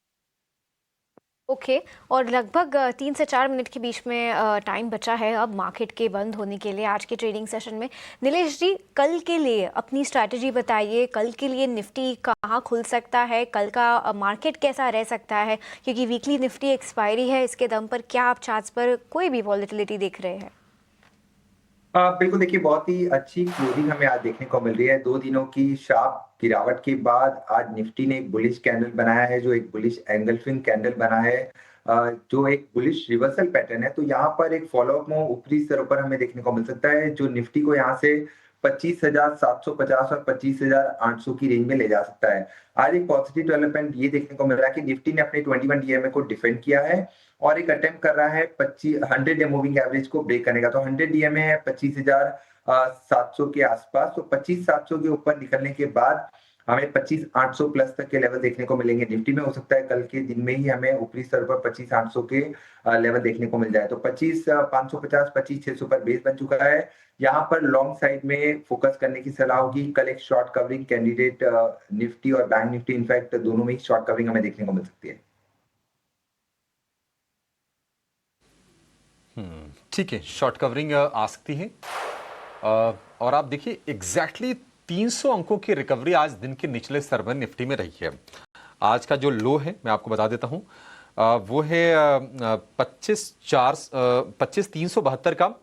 ओके और लगभग 3 से 4 मिनट के बीच में टाइम बचा है अब मार्केट के बंद होने के लिए आज के ट्रेडिंग सेशन में। नीलेश जी, कल के लिए अपनी स्ट्रैटेजी बताइए। कल के लिए निफ्टी कहाँ खुल सकता है, कल का मार्केट कैसा रह सकता है, क्योंकि वीकली निफ्टी एक्सपायरी है, इसके दम पर क्या आप चार्ट्स पर कोई भी वॉलेटिलिटी देख रहे हैं? बिल्कुल, देखिए बहुत ही अच्छी क्लोजिंग हमें आज देखने को मिल रही है। 2 दिनों की शार्प गिरावट के बाद आज निफ्टी ने एक बुलिश कैंडल बनाया है, जो एक बुलिश एंगल्फिंग कैंडल बना है, जो एक बुलिश रिवर्सल पैटर्न है। तो यहाँ पर एक फॉलोअप मूव ऊपरी स्तरों पर हमें देखने को मिल सकता है, जो निफ्टी को यहाँ से 25,750 और 25,800 की रेंज में ले जा सकता है। आज एक पॉजिटिव डेवलपमेंट ये देखने को मिल रहा है कि निफ्टी ने अपने 21 डीएमए को डिफेंड किया है और एक अटेम्प्ट कर रहा है 100 डे मूविंग एवरेज को ब्रेक करने का। तो 100 डीएमए है 25,700 के आसपास। तो 25,700 के ऊपर निकलने के बाद हमें 25,800 प्लस तक के लेवल देखने को मिलेंगे निफ्टी में। हो सकता है कल के दिन में ही हमें ऊपरी स्तर पर 25,800 के लेवल देखने को मिल जाए। तो 25,550 25,600 पर बेस बन चुका है। यहाँ पर लॉन्ग साइड में फोकस करने की सलाह होगी। कल एक शॉर्ट कवरिंग कैंडिडेट निफ्टी और बैंक निफ्टी इनफैक्ट दोनों में ही शॉर्ट कवरिंग हमें देखने को मिल सकती है। ठीक है, शॉर्ट कवरिंग आ सकती है। और आप देखिए एग्जैक्टली 300 अंकों की रिकवरी आज दिन के निचले स्तर पर निफ्टी में रही है। आज का जो लो है मैं आपको बता देता हूं, वो है 25,372 का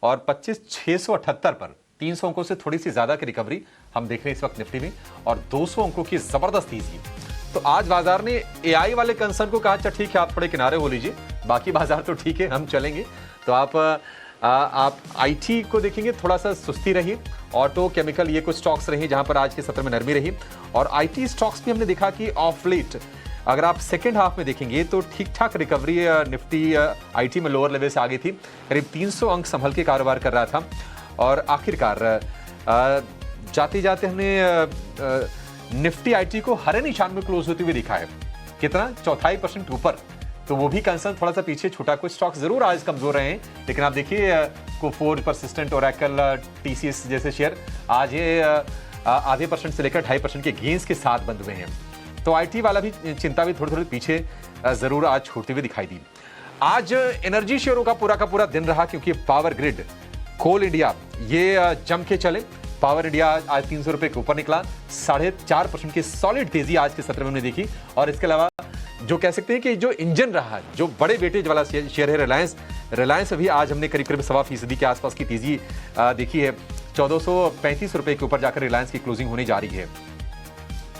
और 25,678 पर 300 अंकों से थोड़ी सी ज्यादा की रिकवरी हम देख रहे हैं इस वक्त निफ्टी में और 200 अंकों की जबरदस्त तेजी। तो आज बाजार ने एआई वाले कंसर्न को कहा अच्छा ठीक है आप थोड़े किनारे हो लीजिए, बाकी बाजार तो ठीक है हम चलेंगे। तो आप आईटी को देखेंगे थोड़ा सा सुस्ती रही, ऑटो केमिकल ये कुछ स्टॉक्स रही जहां पर आज के सत्र में नरमी रही। और आईटी स्टॉक्स भी हमने देखा कि ऑफ लेट अगर आप सेकेंड हाफ में देखेंगे तो ठीक ठाक रिकवरी निफ्टी आईटी में लोअर लेवल से आ गई थी, करीब 300 अंक संभल के कारोबार कर रहा था। और आखिरकार जाते जाते हमने निफ्टी आईटी को हरे निशान में क्लोज होते हुए दिखा है, कितना 0.25% ऊपर। तो वो भी कंसर्न थोड़ा सा पीछे छूटा। कुछ स्टॉक्स जरूर आज कमजोर रहे हैं, लेकिन आप देखिए कोफोर्ज, परसिस्टेंट, ओरेकल, टीसीएस जैसे शेयर आज ये आधे % से लेकर 2.5% के गेंस के साथ बंद हुए हैं। तो आईटी वाला भी चिंता भी थोड़ी पीछे जरूर आज छूटते हुए दिखाई दी। आज एनर्जी शेयरों का पूरा दिन रहा, क्योंकि पावर ग्रिड, कोल इंडिया ये जम के चले। पावर इंडिया आज 300 रुपए के ऊपर निकला, 4.5% की सॉलिड तेजी आज के सत्र में हमने देखी। और इसके अलावा जो कह सकते हैं कि जो इंजन रहा, जो बड़े वेटेज वाला शेयर है रिलायंस भी आज हमने करीब 1.25% के आसपास की तेजी देखी है। 1435 रुपए के ऊपर जाकर रिलायंस की क्लोजिंग होने जा रही है।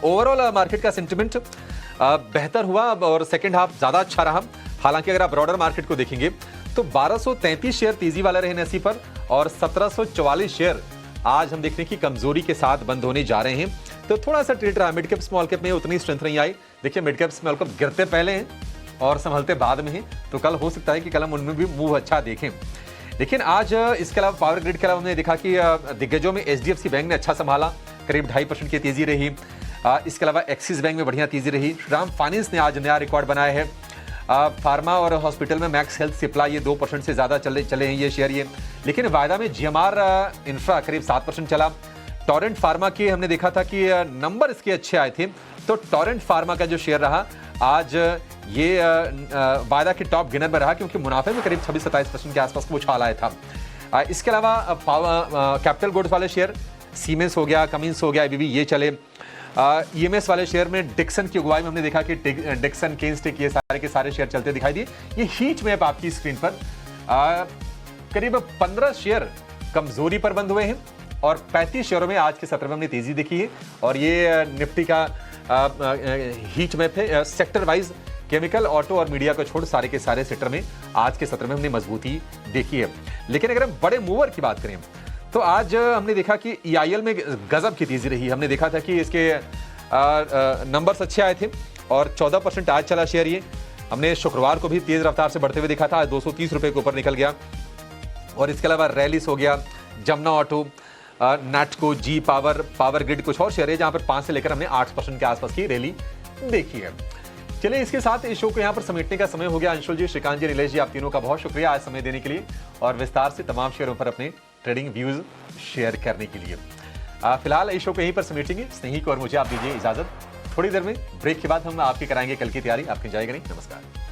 ओवरऑल मार्केट का सेंटिमेंट बेहतर हुआ और सेकेंड हाफ ज्यादा अच्छा रहा। हालांकि अगर आप ब्रॉडर मार्केट को देखेंगे तो 1233 शेयर तेजी वाले रहे NSE पर और 1744 शेयर आज हम देखने की कमजोरी के साथ बंद होने जा रहे हैं। तो थोड़ा सा ट्रेड रहा। मिड कैप स्मॉल कैप में उतनी स्ट्रेंथ नहीं आई। देखिए मिड कैप स्मॉल कैप गिरते पहले हैं और संभलते बाद में हैं, तो कल हो सकता है कि कल हम उनमें भी मूव अच्छा देखें। लेकिन आज इसके अलावा पावर ग्रिड के अलावा हमने देखा कि दिग्गजों में एचडीएफसी बैंक ने अच्छा संभाला, करीब 2.5% की तेजी रही। इसके अलावा एक्सिस बैंक में बढ़िया तेजी रही। श्रीराम फाइनेंस ने आज नया रिकॉर्ड बनाया है। फार्मा और हॉस्पिटल में मैक्स हेल्थ सिप्ला ये 2% से ज्यादा चले हैं ये शेयर ये। लेकिन वायदा में जीएमआर इंफ्रा करीब 7% चला। टोरेंट फार्मा के हमने देखा था कि नंबर इसके अच्छे आए थे, तो टोरेंट फार्मा का जो शेयर रहा आज ये वायदा के टॉप गेनर में रहा, क्योंकि मुनाफे में करीब 26-27% के आसपास को उछाल आया था। इसके अलावा कैपिटल गुड्स वाले शेयर सीमेंस हो गया, कमिंस हो गया, एबीबी ये चले। ईएमएस वाले शेयर में डिक्सन की अगुवाई में हमने देखा कि डिक्सन केनस्टेक ये सारे के सारे शेयर चलते दिखाई दिए। ये हीट मैप आपकी स्क्रीन पर करीब 15 शेयर कमजोरी पर बंद हुए हैं और 35 शेयरों में आज के सत्र में हमने तेजी देखी है। और ये निफ्टी का हीट मैप है सेक्टर वाइज। केमिकल, ऑटो और मीडिया को छोड़ सारे के सारे सेक्टर में आज के सत्र में हमने मजबूती देखी है। लेकिन अगर हम बड़े मूवर की बात करें तो आज हमने देखा कि ईआईएल में गजब की तेजी रही। हमने देखा था कि इसके नंबर्स अच्छे आए थे और 14% आज चला शेयर ये। हमने शुक्रवार को भी तेज रफ्तार से बढ़ते हुए देखा था, आज 230 रुपए के ऊपर निकल गया। और इसके अलावा रैलिस हो गया, जमुना ऑटो, नाटको, जी पावर, पावर ग्रिड, कुछ और शेयर है जहां पर 5 से लेकर हमने 8% के आसपास की रैली देखी है। चलिए इसके साथ इस शो को यहाँ पर समेटने का समय हो गया। अंशुल जी, श्रीकांत जी, नीलेश जी, आप तीनों का बहुत शुक्रिया आज समय देने के लिए और विस्तार से तमाम शेयरों पर अपने ट्रेडिंग व्यूज शेयर करने के लिए। फिलहाल इस शो को यहीं पर समेटेंगे। स्नेही को और मुझे आप दीजिए इजाजत। थोड़ी देर में ब्रेक के बाद हम आपकी कराएंगे कल की तैयारी। आपकी जाएगा नहीं। नमस्कार।